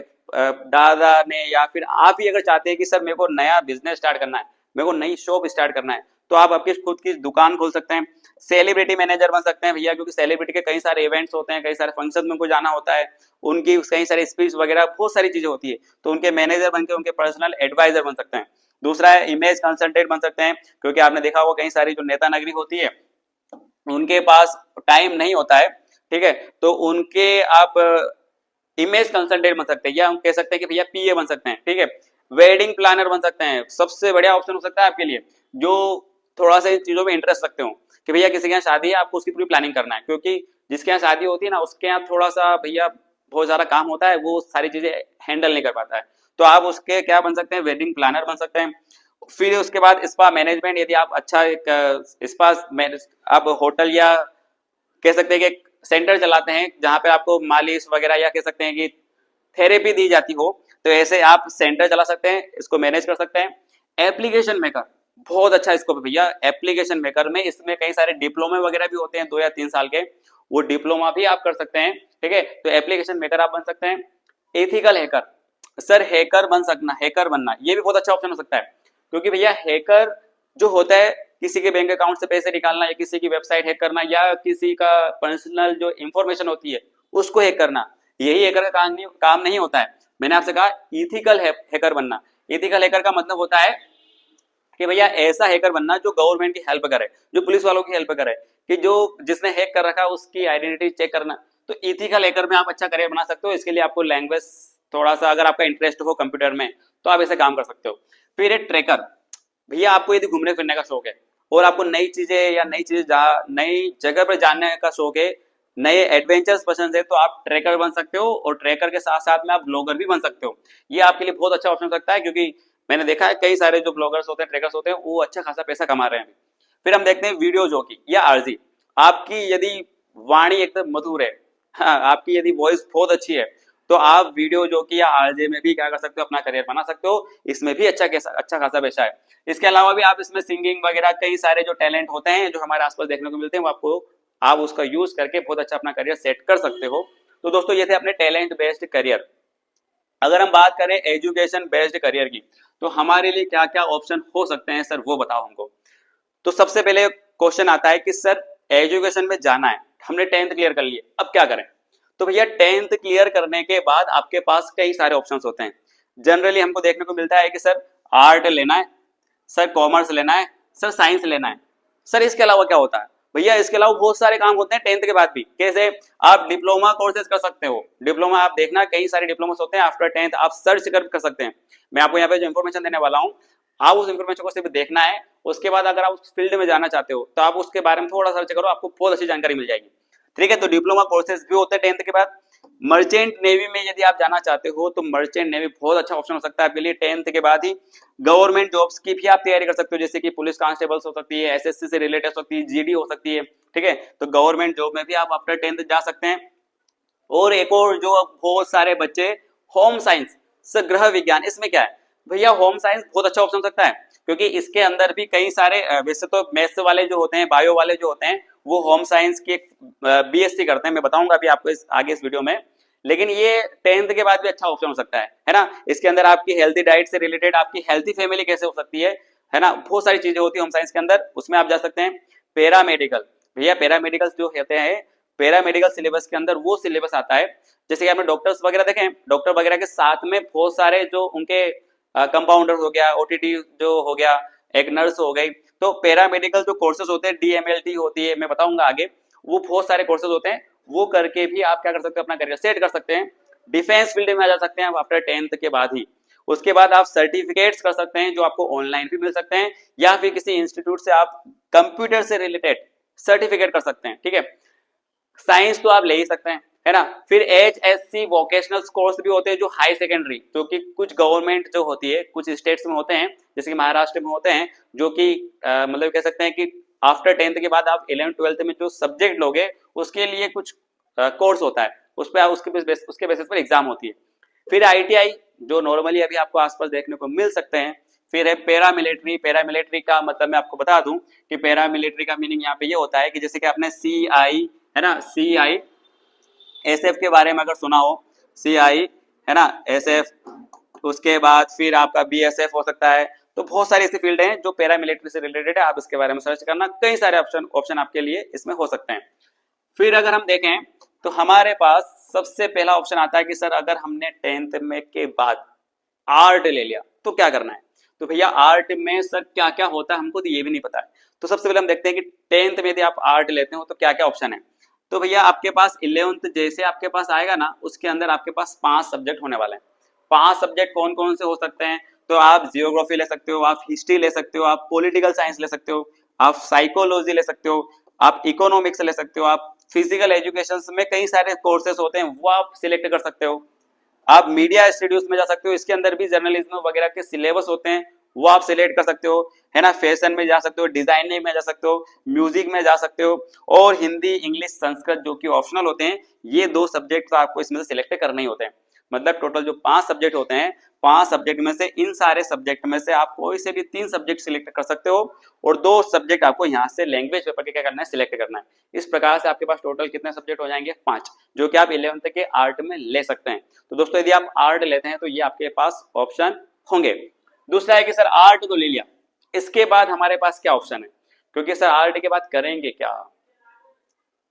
दादा ने या फिर आप ही अगर चाहते हैं कि सर मेरे को नया बिजनेस स्टार्ट करना है, मेरे को नई शॉप स्टार्ट करना है, तो आप आपकी खुद की दुकान खोल सकते हैं। सेलिब्रिटी मैनेजर बन सकते हैं भैया, क्योंकि सेलिब्रिटी के कई सारे इवेंट्स होते हैं, कई सारे फंक्शन में उनको जाना होता है, उनकी कई सारी स्पीच वगैरह बहुत सारी चीजें होती है, तो उनके मैनेजर बनकर उनके पर्सनल एडवाइजर बन सकते हैं। दूसरा है इमेज कंसल्टेंट बन सकते हैं, क्योंकि आपने देखा होगा कई सारी जो नेता नगरी होती है उनके पास टाइम नहीं होता है, ठीक है, तो उनके आप इमेज कंसल्टेंट बन सकते हैं, या हम कह सकते हैं कि भैया पीए बन सकते हैं, ठीक है। वेडिंग प्लानर बन सकते हैं, सबसे बढ़िया ऑप्शन हो सकता है आपके लिए, जो थोड़ा सा इन चीजों में इंटरेस्ट रखते हो कि भैया किसी के यहाँ शादी है, आपको उसकी पूरी प्लानिंग करना है, क्योंकि जिसके यहाँ शादी होती है ना उसके यहाँ थोड़ा सा भैया बहुत ज्यादा काम होता है, वो सारी चीजें हैंडल नहीं कर पाता है, तो आप उसके क्या बन सकते हैं, वेडिंग प्लानर बन सकते हैं। फिर उसके बाद स्पा मैनेजमेंट, यदि आप अच्छा एक स्पा आप होटल या कह सकते हैं कि सेंटर चलाते हैं जहां पे आपको मालिश वगैरह या कह सकते हैं कि थेरेपी दी जाती हो, तो ऐसे आप सेंटर चला सकते हैं, इसको मैनेज कर सकते हैं। एप्लीकेशन मेकर बहुत अच्छा स्कोप है भैया। एप्लीकेशन मेकर में इसमें कई सारे डिप्लोमे वगैरह भी होते हैं 2 या 3 साल के, वो डिप्लोमा भी आप कर सकते हैं, ठीक है। तो एप्लीकेशन मेकर आप बन सकते हैं। एथिकल हैकर, सर हैकर बन सकना, हैकर बनना ये भी बहुत अच्छा ऑप्शन हो सकता है, क्योंकि भैया हैकर जो होता है किसी के बैंक अकाउंट से पैसे निकालना या किसी की वेबसाइट हैक करना या किसी का पर्सनल जो इंफॉर्मेशन होती है उसको हैक करना, यही हैकर का काम नहीं होता है। मैंने आपसे कहा इथिकल हैकर बनना। इथिकल हैकर का मतलब होता है कि भैया ऐसा हैकर बनना जो गवर्नमेंट की हेल्प करे, जो पुलिस वालों की हेल्प करे, कि जो जिसने हैक कर रखा उसकी आइडेंटिटी चेक करना। तो इथिकल हैकर में आप अच्छा करियर बना सकते हो। इसके लिए आपको लैंग्वेज थोड़ा सा अगर आपका इंटरेस्ट हो कंप्यूटर में तो आप ऐसे काम कर सकते हो। फिर एक ट्रैकर, भैया आपको यदि घूमने फिरने का शौक है और आपको नई चीजें या नई जगह पर जानने का शौक है, नए एडवेंचर्स पसंद है, तो आप ट्रैकर बन सकते हो और ट्रैकर के साथ साथ में आप ब्लॉगर भी बन सकते हो। ये आपके लिए बहुत अच्छा ऑप्शन हो सकता है, क्योंकि मैंने देखा है कई सारे जो ब्लॉगर्स होते हैं, ट्रैकर्स होते हैं, वो अच्छा खासा पैसा कमा रहे हैं। फिर हम देखते हैं वीडियो जॉकी या आरजी। आपकी यदि वाणी एकदम मधुर है, हाँ, आपकी यदि वॉइस बहुत अच्छी है, तो आप वीडियो जॉकी या आरजे में भी क्या कर सकते हो, अपना करियर बना सकते हो। इसमें भी अच्छा खासा पैसा है। इसके अलावा भी आप इसमें सिंगिंग वगैरह कई सारे जो टैलेंट होते हैं जो हमारे आसपास देखने को मिलते हैं, वो आपको आप उसका यूज करके बहुत अच्छा अपना करियर सेट कर सकते हो। तो दोस्तों ये थे अपने टैलेंट बेस्ड करियर। अगर हम बात करें एजुकेशन बेस्ड करियर की, तो हमारे लिए क्या क्या ऑप्शन हो सकते हैं सर, वो बताओ हमको। तो सबसे पहले क्वेश्चन आता है कि सर एजुकेशन में जाना है, हमने 10th क्लियर कर लिए, अब क्या करें। तो भैया 10th क्लियर करने के बाद आपके पास कई सारे ऑप्शंस होते हैं। जनरली हमको देखने को मिलता है कि सर आर्ट लेना है, सर कॉमर्स लेना है, सर साइंस लेना है। सर इसके अलावा क्या होता है भैया, इसके अलावा बहुत सारे काम होते हैं 10th के बाद भी। कैसे, आप डिप्लोमा कोर्सेज कर सकते हो। डिप्लोमा आप देखना कई सारे डिप्लोमा होते हैं आफ्टर 10th, आप सर्च कर सकते हैं। मैं आपको यहाँ पे जो इन्फॉर्मेशन देने वाला हूँ, आप उस इन्फॉर्मेशन को सिर्फ देखना है। उसके बाद अगर आप उस फील्ड में जाना चाहते हो तो आप उसके बारे में थोड़ा सर्च करो, आपको बहुत अच्छी जानकारी मिल जाएगी, ठीक है। तो डिप्लोमा कोर्सेज भी होते हैं 10th के बाद। मर्चेंट नेवी में यदि आप जाना चाहते हो तो मर्चेंट नेवी बहुत अच्छा ऑप्शन हो सकता है आपके लिए 10th के बाद ही। गवर्नमेंट जॉब्स की भी आप तैयारी कर सकते हो, जैसे कि पुलिस कांस्टेबल्स हो सकती है, एसएससी से रिलेटेड हो सकती है, जीडी हो सकती है, ठीक है। तो गवर्नमेंट जॉब में भी आप आफ्टर 10th जा सकते हैं। और एक और जो बहुत सारे बच्चे होम साइंस, गृह विज्ञान, इसमें क्या है भैया, होम साइंस बहुत अच्छा ऑप्शन हो सकता है, क्योंकि इसके अंदर भी कई सारे वैसे तो मैथ्स वाले जो होते हैं, बायो वाले जो होते हैं, वो होम साइंस की बीएससी करते हैं, मैं बताऊंगा अभी आपको आगे इस वीडियो में। लेकिन ये 10th के बाद भी अच्छा ऑप्शन हो सकता है ना। इसके अंदर आपकी हेल्थी डाइट से रिलेटेड आपकी हेल्थी फैमिली कैसे हो सकती है ना, बहुत सारी चीजें होती है होम साइंस के अंदर, उसमें आप जा सकते हैं। पैरामेडिकल, भैया पैरामेडिकल जो होते हैं, पैरामेडिकल सिलेबस के अंदर वो सिलेबस आता है, जैसे कि आपने डॉक्टर्स वगैरह देखें, डॉक्टर वगैरह के साथ में बहुत सारे जो उनके कंपाउंडर हो गया, ओटीटी जो हो गया, एक नर्स हो गई। तो पैरामेडिकल जो कोर्सेज होते हैं, डीएमएलटी होती है, मैं बताऊंगा आगे, वो बहुत सारे कोर्सेज होते हैं, वो करके भी आप क्या कर सकते हो, अपना करियर सेट कर सकते हैं। डिफेंस फील्ड में आ जा सकते हैं आफ्टर 10th के बाद ही। उसके बाद आप सर्टिफिकेट्स कर सकते हैं जो आपको ऑनलाइन भी मिल सकते हैं, या फिर किसी इंस्टीट्यूट से आप कंप्यूटर से रिलेटेड सर्टिफिकेट कर सकते हैं, ठीक है। साइंस तो आप ले ही सकते हैं, है ना। फिर HSC वोकेशनल कोर्स भी होते हैं जो हाई सेकेंडरी, जो कि कुछ गवर्नमेंट जो होती है कुछ स्टेट्स में होते हैं, जैसे कि महाराष्ट्र में होते हैं, जो कि मतलब कह सकते हैं कि आफ्टर 10th के बाद आप 11th 12th में जो सब्जेक्ट लोगे उसके लिए कुछ कोर्स होता है, उस पर उसके बेसिस पर एग्जाम होती है। फिर ITI जो नॉर्मली अभी आपको आसपास देखने को मिल सकते हैं। फिर है पैरामिलिट्री। पैरामिलिट्री का मतलब मैं आपको बता दूं कि पैरामिलिट्री का मीनिंग यहाँ पे ये होता है कि जैसे कि आपने CI है ना, CISF के बारे में अगर सुना हो, CI है ना, SF, उसके बाद फिर आपका BSF हो सकता है। तो बहुत सारी ऐसी फील्ड हैं जो पैरामिलिट्री से रिलेटेड है, आप इसके बारे में सर्च करना, कई सारे ऑप्शन आपके लिए इसमें हो सकते हैं। फिर अगर हम देखें तो हमारे पास सबसे पहला ऑप्शन आता है कि सर अगर हमने 10th में के बाद आर्ट ले लिया तो क्या करना है। तो भैया आर्ट में सर क्या क्या होता है हमको तो ये भी नहीं पता है। तो सबसे पहले हम देखते हैं कि 10th में यदि आप आर्ट लेते हो तो क्या क्या ऑप्शन है। तो भैया आपके पास 11th जैसे आपके पास आएगा ना, उसके अंदर आपके पास 5 सब्जेक्ट होने वाले हैं। 5 सब्जेक्ट कौन कौन से हो सकते हैं, तो आप जियोग्राफी ले सकते हो, आप हिस्ट्री ले सकते हो, आप पॉलिटिकल साइंस ले सकते हो, आप साइकोलॉजी ले सकते हो, आप इकोनॉमिक्स ले सकते हो, आप फिजिकल एजुकेशन में कई सारे कोर्सेज होते हैं वो आप सिलेक्ट कर सकते हो। आप मीडिया स्टडीज में जा सकते हो, इसके अंदर भी जर्नलिज्म वगैरह के सिलेबस होते हैं वो आप सिलेक्ट कर सकते हो, है ना। फैशन में जा सकते हो, डिजाइनिंग में जा सकते हो, म्यूजिक में जा सकते हो, और हिंदी, इंग्लिश, संस्कृत जो कि ऑप्शनल होते हैं, ये 2 सब्जेक्ट तो आपको इसमें से सिलेक्ट करने ही होते हैं। मतलब टोटल जो 5 सब्जेक्ट होते हैं, 5 सब्जेक्ट में से इन सारे सब्जेक्ट में से आप कोई से भी 3 सब्जेक्ट सिलेक्ट कर सकते हो, और 2 सब्जेक्ट आपको यहाँ से लैंग्वेज पेपर के क्या करना है, सिलेक्ट करना है। इस प्रकार से आपके पास टोटल कितने सब्जेक्ट हो जाएंगे, 5, जो कि आप 11th के आर्ट में ले सकते हैं। तो दोस्तों यदि आप आर्ट लेते हैं तो ये आपके पास ऑप्शन होंगे। दूसरा है कि सर आर्ट तो ले लिया, इसके बाद हमारे पास क्या ऑप्शन है, क्योंकि सर आर्ट के बाद करेंगे क्या।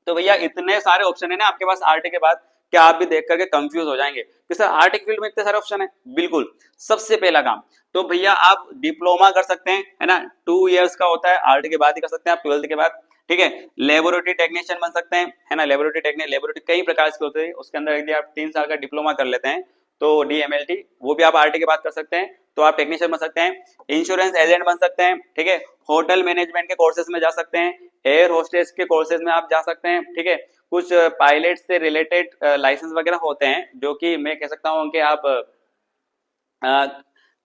तो भैया इतने सारे ऑप्शन है ना आपके पास आर्ट के बाद, क्या आप भी देख करके कंफ्यूज हो जाएंगे कि सर आर्ट फील्ड में इतने सारे ऑप्शन है। बिल्कुल, सबसे पहला काम तो भैया आप डिप्लोमा कर सकते हैं, है ना, 2 इयर्स का होता है, आर्ट के बाद ही कर सकते हैं आप 12th के बाद, ठीक है। लेबोरेटरी टेक्नीशियन बन सकते हैं, है ना। लेबोरेटरी कई प्रकार के होते हैं, उसके अंदर यदि आप 3 साल का डिप्लोमा कर लेते हैं तो DMLT, वो भी आप आर्ट के बाद कर सकते हैं, तो आप टेक्नीशियन बन सकते हैं। इंश्योरेंस एजेंट बन सकते हैं, ठीक है। होटल मैनेजमेंट के कोर्सेज में जा सकते हैं, एयर होस्टेस के कोर्सेज में आप जा सकते हैं, ठीक है। कुछ पायलट से रिलेटेड लाइसेंस वगैरह होते हैं, जो कि मैं कह सकता हूँ कि आप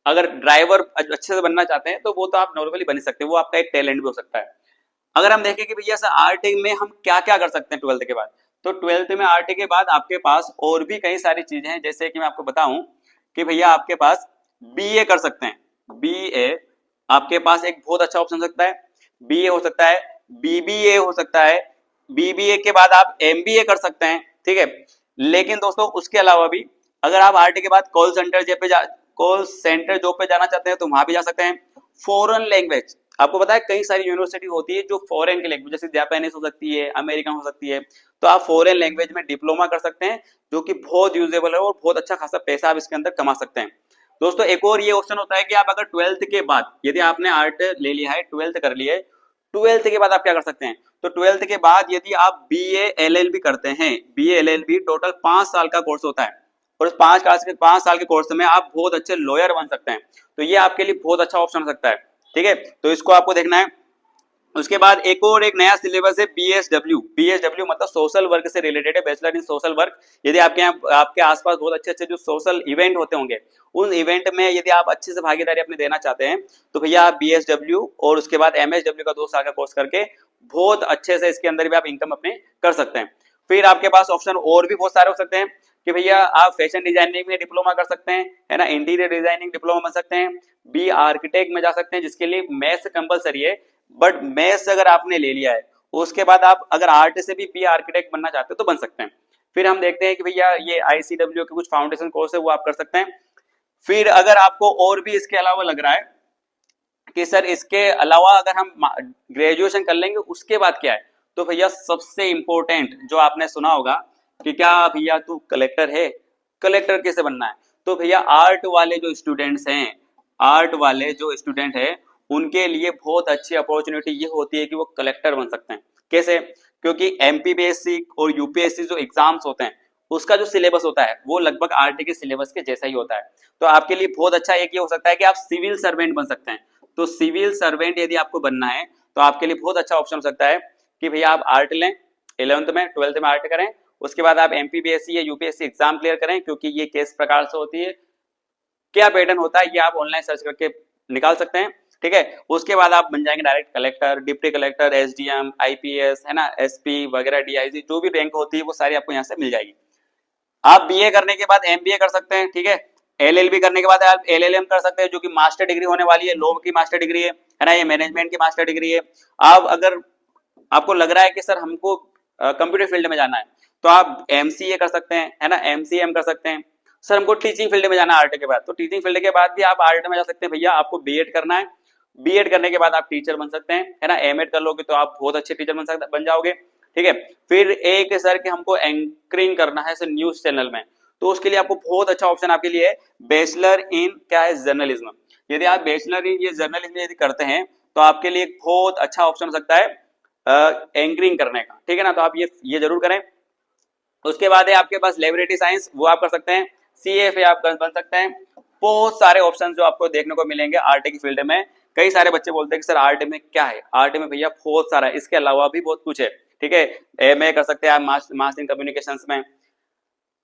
अगर ड्राइवर अच्छे से बनना चाहते हैं तो वो तो आप नॉर्मली बन सकते हैं, वो आपका एक टैलेंट भी हो सकता है। अगर हम देखें कि भैया सर आर्ट में हम क्या क्या कर सकते हैं 12th के बाद, तो 12th में आर्ट के बाद आपके पास और भी कई सारी चीजें हैं, जैसे कि मैं आपको बताऊं कि भैया आपके पास BA कर सकते हैं। BA आपके पास एक बहुत अच्छा ऑप्शन हो सकता है, BA हो सकता है, BBA हो सकता है, BBA के बाद आप MBA कर सकते हैं, ठीक है। लेकिन दोस्तों उसके अलावा भी अगर आप आर्ट के बाद कॉल सेंटर जॉब पे जाना चाहते हैं तो वहां भी जा सकते हैं। फॉरेन लैंग्वेज, आपको पता है कई सारी यूनिवर्सिटी होती है जो फॉरेन की लैंग्वेज, जैसे जापानीज हो सकती है, अमेरिकन हो सकती है, तो आप फॉरेन लैंग्वेज में डिप्लोमा कर सकते हैं, जो कि बहुत यूजेबल है और बहुत अच्छा खासा पैसा आप इसके अंदर कमा सकते हैं। दोस्तों एक और ये ऑप्शन होता है कि आप अगर 12th के बाद, यदि आपने आर्ट ले लिया है, 12th कर लिया है, 12th के बाद आप क्या कर सकते हैं, तो 12th के बाद यदि आप BA LLB करते हैं, BA LLB टोटल 5 साल का कोर्स होता है, और उस 5 साल के कोर्स में आप बहुत अच्छे लॉयर बन सकते हैं। तो ये आपके लिए बहुत अच्छा ऑप्शन हो सकता है, ठीक है। तो इसको आपको देखना है। उसके बाद एक नया सिलेबस है BSW मतलब सोशल वर्क से रिलेटेड है, बैचलर इन सोशल वर्क। यदि आपके यहाँ आपके आसपास बहुत अच्छे अच्छे जो सोशल इवेंट होते होंगे, उन इवेंट में यदि आप अच्छे से भागीदारी अपनी देना चाहते हैं, तो भैया आप BSW और उसके बाद MSW का 2 साल का कोर्स करके बहुत अच्छे से इसके अंदर भी आप इनकम अपने कर सकते हैं। फिर आपके पास ऑप्शन और भी बहुत सारे हो सकते हैं कि भैया आप फैशन डिजाइनिंग में डिप्लोमा कर सकते हैं, है ना, इंटीरियर डिजाइनिंग डिप्लोमा बन सकते हैं, बी आर्किटेक्ट में जा सकते हैं, जिसके लिए मैथ्स कंपलसरी है, बट मैथ्स अगर आपने ले लिया है उसके बाद आप अगर आर्ट से भी बी आर्किटेक्ट बनना चाहते हो तो बन सकते हैं। फिर हम देखते हैं कि भैया ये ICW के कुछ फाउंडेशन कोर्स है वो आप कर सकते हैं। फिर अगर आपको और भी इसके अलावा लग रहा है कि सर इसके अलावा अगर हम ग्रेजुएशन कर लेंगे उसके बाद क्या है, तो भैया सबसे इंपॉर्टेंट जो आपने सुना होगा कि क्या भैया तू कलेक्टर है, कलेक्टर कैसे बनना है, तो भैया आर्ट वाले जो स्टूडेंट्स हैं, आर्ट वाले जो स्टूडेंट है उनके लिए बहुत अच्छी अपॉर्चुनिटी ये होती है कि वो कलेक्टर बन सकते हैं। कैसे, क्योंकि MPPSC और UPSC जो एग्जाम्स होते हैं उसका जो सिलेबस होता है वो लगभग आरटी के सिलेबस के जैसा ही होता है। तो आपके लिए बहुत अच्छा एक ये हो सकता है कि आप सिविल सर्वेंट बन सकते हैं। तो सिविल सर्वेंट यदि आपको बनना है तो आपके लिए बहुत अच्छा ऑप्शन हो सकता है कि भैया आप आर्ट लें, 11th में 12th में आर्ट करें, उसके बाद आप MPPSC या UPSC एग्जाम क्लियर करें, क्योंकि ये किस प्रकार से होती है, क्या पैटर्न होता है, ये आप ऑनलाइन सर्च करके निकाल सकते हैं, ठीक है। उसके बाद आप बन जाएंगे direct collector, deputy collector, SDM, IPS, है ना, SP वगैरह, DIG जो भी रैंक होती है वो सारी आपको यहाँ से मिल जाएगी। आप BA करने के बाद MBA कर सकते हैं, ठीक है। LLB करने के बाद आप LLM कर सकते हैं, जो कि मास्टर डिग्री होने वाली है, लॉ की मास्टर डिग्री है ना, ये मैनेजमेंट की मास्टर डिग्री है। आप अगर आपको लग रहा है कि सर हमको कंप्यूटर फील्ड में जाना है तो आप MCA कर सकते हैं, है ना, MCM कर सकते हैं। सर हमको टीचिंग फील्ड में जाना है आर्ट के बाद, तो टीचिंग फील्ड के बाद भी आप आर्ट में जा सकते हैं। भैया आपको B.Ed करना है, B.Ed करने के बाद आप टीचर बन सकते हैं, है ना, M.Ed कर लोगे तो आप बहुत अच्छे टीचर बन जाओगे, ठीक है। फिर एक सर कि हमको एंकरिंग करना है सर न्यूज चैनल में, तो उसके लिए आपको बहुत अच्छा ऑप्शन आपके लिए है बैचलर इन क्या है, जर्नलिज्म। यदि आप बैचलर इन ये जर्नलिज्म यदि करते हैं तो आपके लिए बहुत अच्छा ऑप्शन हो सकता है एंकरिंग करने का, ठीक है ना। तो आप ये जरूर करें। उसके बाद है आपके पास लेबोरेटरी साइंस, वो आप कर सकते हैं, CFA आप बन सकते हैं। बहुत सारे ऑप्शन जो आपको देखने को मिलेंगे आर्ट की फील्ड में। कई सारे बच्चे बोलते हैं कि सर आर्ट में क्या है, आर्ट में भैया बहुत सारा है, इसके अलावा भी बहुत कुछ है, ठीक है। MA कर सकते हैं आप मास इन कम्युनिकेशंस में।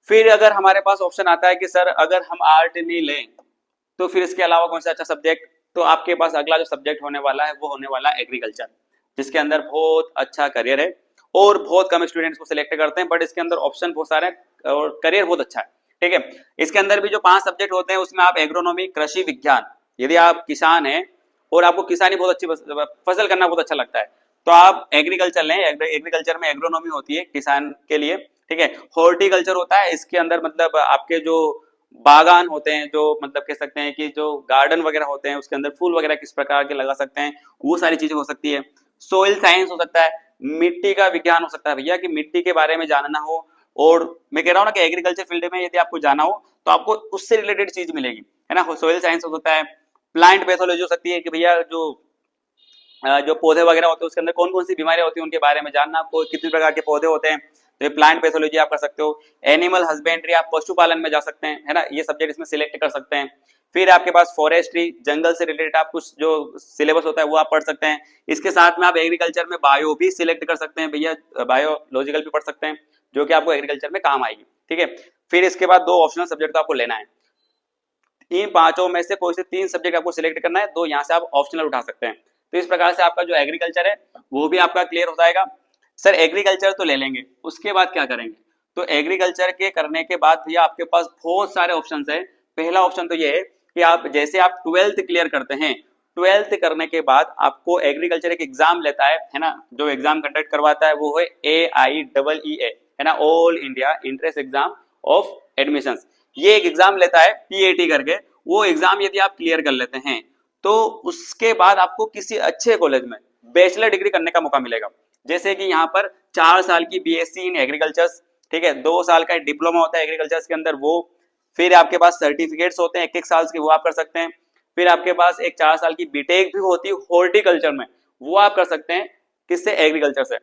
फिर अगर हमारे पास ऑप्शन आता है कि सर अगर हम आर्ट नहीं लें तो फिर इसके अलावा कौन सा अच्छा सब्जेक्ट, तो आपके पास अगला जो सब्जेक्ट होने वाला है वो होने वाला है एग्रीकल्चर, जिसके अंदर बहुत अच्छा करियर है और बहुत कम स्टूडेंट्स को सिलेक्ट करते हैं, बट इसके अंदर ऑप्शन बहुत सारे हैं और करियर बहुत अच्छा है। ठीक है, इसके अंदर भी जो 5 सब्जेक्ट होते हैं उसमें आप एग्रोनॉमी, कृषि विज्ञान, यदि आप किसान हैं और आपको किसानी बहुत अच्छी फसल करना बहुत अच्छा लगता है तो आप एग्रीकल्चर लें। एग्रीकल्चर में एग्रोनॉमी होती है किसान के लिए। ठीक है, हॉर्टिकल्चर होता है, इसके अंदर मतलब आपके जो बागान होते हैं, जो मतलब कह सकते हैं कि जो गार्डन वगैरह होते हैं उसके अंदर फूल वगैरह किस प्रकार के लगा सकते हैं, वो सारी चीजें हो सकती है। सोइल साइंस हो सकता है, मिट्टी का विज्ञान हो सकता है भैया, कि मिट्टी के बारे में जानना हो। और मैं कह रहा हूँ ना कि एग्रीकल्चर फील्ड में यदि आपको जाना हो तो आपको उससे रिलेटेड चीज मिलेगी, है ना। सोइल साइंस हो सकता है, प्लांट पैथोलॉजी हो सकती है कि भैया जो पौधे वगैरह होते हैं उसके अंदर कौन कौन सी बीमारियां होती हैं उनके बारे में जानना, आपको कितने प्रकार के पौधे होते हैं, तो ये प्लांट पैथोलॉजी आप कर सकते हो। एनिमल हस्बेंड्री, आप पशुपालन में जा सकते हैं, है ना, ये सब्जेक्ट इसमें सिलेक्ट कर सकते हैं। फिर आपके पास फॉरेस्ट्री, जंगल से रिलेटेड आप कुछ जो सिलेबस होता है वो आप पढ़ सकते हैं। इसके साथ में आप एग्रीकल्चर में बायो भी सिलेक्ट कर सकते हैं भैया, बायोलॉजिकल भी पढ़ सकते हैं जो कि आपको एग्रीकल्चर में काम आएगी। ठीक है, फिर इसके बाद 2 ऑप्शनल सब्जेक्ट तो आपको लेना है, इन 5 में से कोई से 3 सब्जेक्ट आपको सिलेक्ट करना है, 2 यहाँ से आप ऑप्शनल उठा सकते हैं। तो इस प्रकार से आपका जो एग्रीकल्चर है वो भी आपका क्लियर हो जाएगा। सर एग्रीकल्चर तो ले लेंगे, उसके बाद क्या करेंगे, तो एग्रीकल्चर के करने के बाद भैया आपके पास बहुत सारे ऑप्शन है। पहला ऑप्शन तो ये है कि आप जैसे आप 12th क्लियर करते हैं, 12th करने के बाद आपको एग्रीकल्चर एक एग्जाम लेता है ना, जो एग्जाम कंडक्ट करवाता है वो है AIEEA, है ना, all India entrance exam of admission. ये एक एग्जाम लेता है PAT करके, वो एग्जाम यदि आप क्लियर कर लेते हैं तो उसके बाद आपको किसी अच्छे कॉलेज में बैचलर डिग्री करने का मौका मिलेगा। जैसे कि यहाँ पर 4 साल की BSc इन एग्रीकल्चर, ठीक है, 2 साल का डिप्लोमा होता है एग्रीकल्चर के अंदर वो, फिर आपके पास सर्टिफिकेट्स होते हैं 1-1 साल के, वो आप कर सकते हैं। फिर आपके पास एक 4 साल की बीटेक भी होती है हॉर्टिकल्चर में, वो आप कर सकते हैं किससे, एग्रीकल्चर से।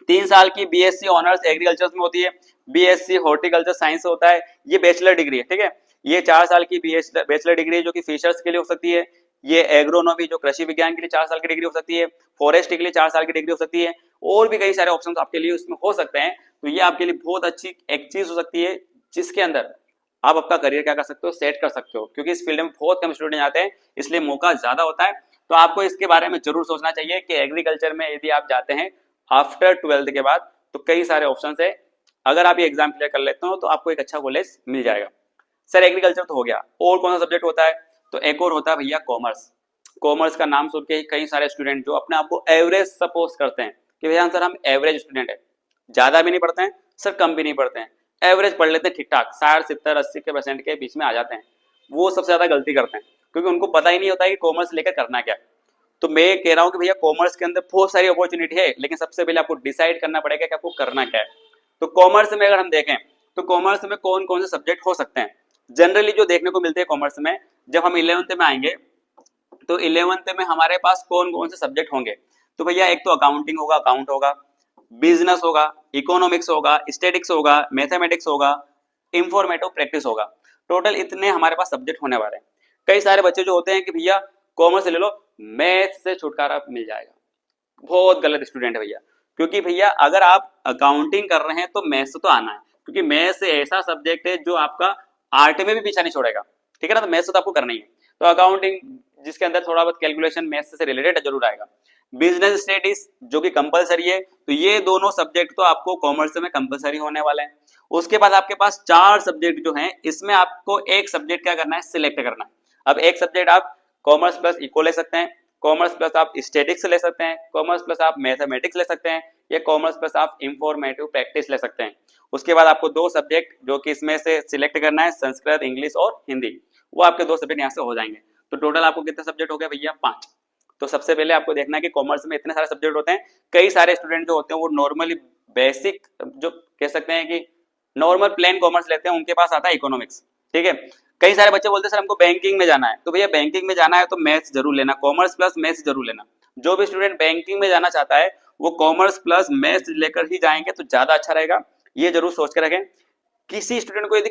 3 साल की BSc ऑनर्स एग्रीकल्चर में होती है, BSc हॉर्टिकल्चर साइंस होता है, ये बैचलर डिग्री है। ठीक है, ये 4 साल की बैचलर डिग्री है जो कि फिशर्स के लिए हो सकती है। ये एग्रोनॉमी जो कृषि विज्ञान के लिए 4 साल की डिग्री हो सकती है, फॉरेस्ट के लिए 4 साल की डिग्री हो सकती है, और भी कई सारे ऑप्शंस आपके लिए उसमें हो सकते हैं। तो ये आपके लिए बहुत अच्छी एक चीज हो सकती है जिसके अंदर आप आपका करियर क्या कर सकते हो, सेट कर सकते हो, क्योंकि इस फील्ड में बहुत कम स्टूडेंट आते हैं इसलिए मौका ज्यादा होता है। तो आपको इसके बारे में जरूर सोचना चाहिए कि एग्रीकल्चर में यदि आप जाते हैं आफ्टर 12th के बाद तो कई सारे ऑप्शंस है, अगर आप ये एग्जाम क्लियर कर लेते हो तो आपको एक अच्छा कॉलेज मिल जाएगा। सर एग्रीकल्चर तो हो गया, और कौन सा सब्जेक्ट होता है, तो एक और होता है भैया कॉमर्स। कॉमर्स का नाम सुन के ही कई सारे स्टूडेंट जो अपने आप को एवरेज सपोज करते हैं कि भैया सर हम एवरेज स्टूडेंट है, ज्यादा भी नहीं पढ़ते हैं सर, कम भी नहीं पढ़ते हैं, एवरेज पढ़ लेते हैं ठीक ठाक, 60, 70, 80% के बीच में आ जाते हैं। वो सबसे ज्यादा गलती करते हैं क्योंकि उनको पता ही नहीं होता है कि कॉमर्स लेकर करना क्या। तो मैं कह रहा हूँ कि भैया कॉमर्स के अंदर बहुत सारी अपॉर्चुनिटी है, लेकिन सबसे पहले आपको डिसाइड करना पड़ेगा कि आपको करना क्या है। तो कॉमर्स में अगर हम देखें तो कॉमर्स में कौन कौन से सब्जेक्ट हो सकते हैं, जनरली जो देखने को मिलते हैं कॉमर्स में, जब हम 11th में आएंगे तो 11th में हमारे पास कौन कौन से सब्जेक्ट होंगे, तो भैया एक तो अकाउंटिंग होगा, अकाउंट होगा, बिजनेस होगा, इकोनॉमिक्स होगा, स्टैटिक्स होगा, मैथमेटिक्स होगा, इंफॉर्मेटिव प्रैक्टिस होगा। टोटल इतने हमारे पास सब्जेक्ट होने वाले हैं। कई सारे बच्चे जो होते हैं कि भैया कॉमर्स ले लो, मैथ से छुटकारा मिल जाएगा, बहुत गलत स्टूडेंट है भैया। क्योंकि भैया अगर आप अकाउंटिंग कर रहे हैं तो मैथ्स तो आना है, क्योंकि मैथ्स ऐसा सब्जेक्ट है जो आपका आर्ट में भी पीछा नहीं छोड़ेगा। ठीक है ना, तो मैथ्स तो आपको करना ही है। तो अकाउंटिंग जिसके अंदर थोड़ा बहुत कैलकुलेशन मैथ्स से रिलेटेड जरूर आएगा। बिजनेस स्टडीज जो कि कंपलसरी है, तो ये दोनों सब्जेक्ट तो आपको कॉमर्स में कंपलसरी होने वाले हैं। उसके बाद आपके पास 4 सब्जेक्ट जो हैं, इसमें आपको एक सब्जेक्ट क्या करना है, सिलेक्ट करना है। अब एक सब्जेक्ट आप कॉमर्स प्लस इको ले सकते हैं, कॉमर्स प्लस आप स्टैटिक्स ले सकते हैं, कॉमर्स प्लस आप मैथमेटिक्स ले सकते हैं, या कॉमर्स प्लस आप इंफॉर्मेटिव प्रैक्टिस ले सकते हैं। उसके बाद आपको 2 सब्जेक्ट जो कि इसमें से सिलेक्ट करना है, संस्कृत, इंग्लिश और हिंदी, वो आपके 2 सब्जेक्ट यहाँ से हो जाएंगे। तो टोटल आपको कितने सब्जेक्ट हो गए भैया, 5। तो सबसे पहले आपको देखना है कि कॉमर्स में इतने सारे सब्जेक्ट होते हैं। कई सारे स्टूडेंट जो होते हैं वो नॉर्मली बेसिक जो कह सकते हैं कि नॉर्मल प्लेन कॉमर्स लेते हैं, उनके पास आता है इकोनॉमिक्स। ठीक है, कई सारे बच्चे बोलते हैं सर हमको बैंकिंग में जाना है, तो भैया बैंकिंग में जाना है तो मैथ्स जरूर लेना, कॉमर्स प्लस मैथ्स जरूर लेना। जो भी स्टूडेंट बैंकिंग में जाना चाहता है वो कॉमर्स प्लस मैथ्स लेकर ही जाएंगे तो ज्यादा अच्छा रहेगा, ये जरूर सोच कर रखें। किसी स्टूडेंट को यदि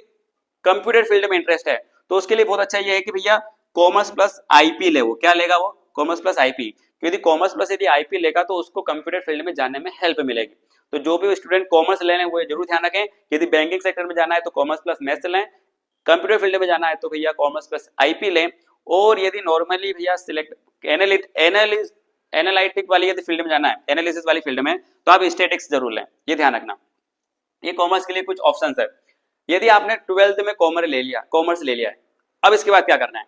कंप्यूटर फील्ड में इंटरेस्ट है तो उसके लिए बहुत अच्छा ये है कि भैया कॉमर्स प्लस आईपी ले, वो क्या लेगा, वो कॉमर्स प्लस आईपी। यदि कॉमर्स प्लस यदि आईपी लेगा तो उसको कंप्यूटर फील्ड में जाने में हेल्प मिलेगी। तो जो भी स्टूडेंट कॉमर्स ले रहे हैं वो जरूर ध्यान रखें, यदि बैंकिंग सेक्टर में जाना है तो कॉमर्स प्लस मैथ्स लें, कंप्यूटर फील्ड में जाना है तो भैया कॉमर्स प्लस आईपी लें। और यदि नॉर्मली भैया सिलेक्ट एनालिटिक वाली यदि फील्ड में जाना है, एनालिसिस वाली फील्ड में, तो आप स्टैटिक्स जरूर लें, ये ध्यान रखना। ये कॉमर्स के लिए कुछ ऑप्शंस है। यदि आपने 12th में कॉमर्स ले लिया है, अब इसके बाद क्या करना है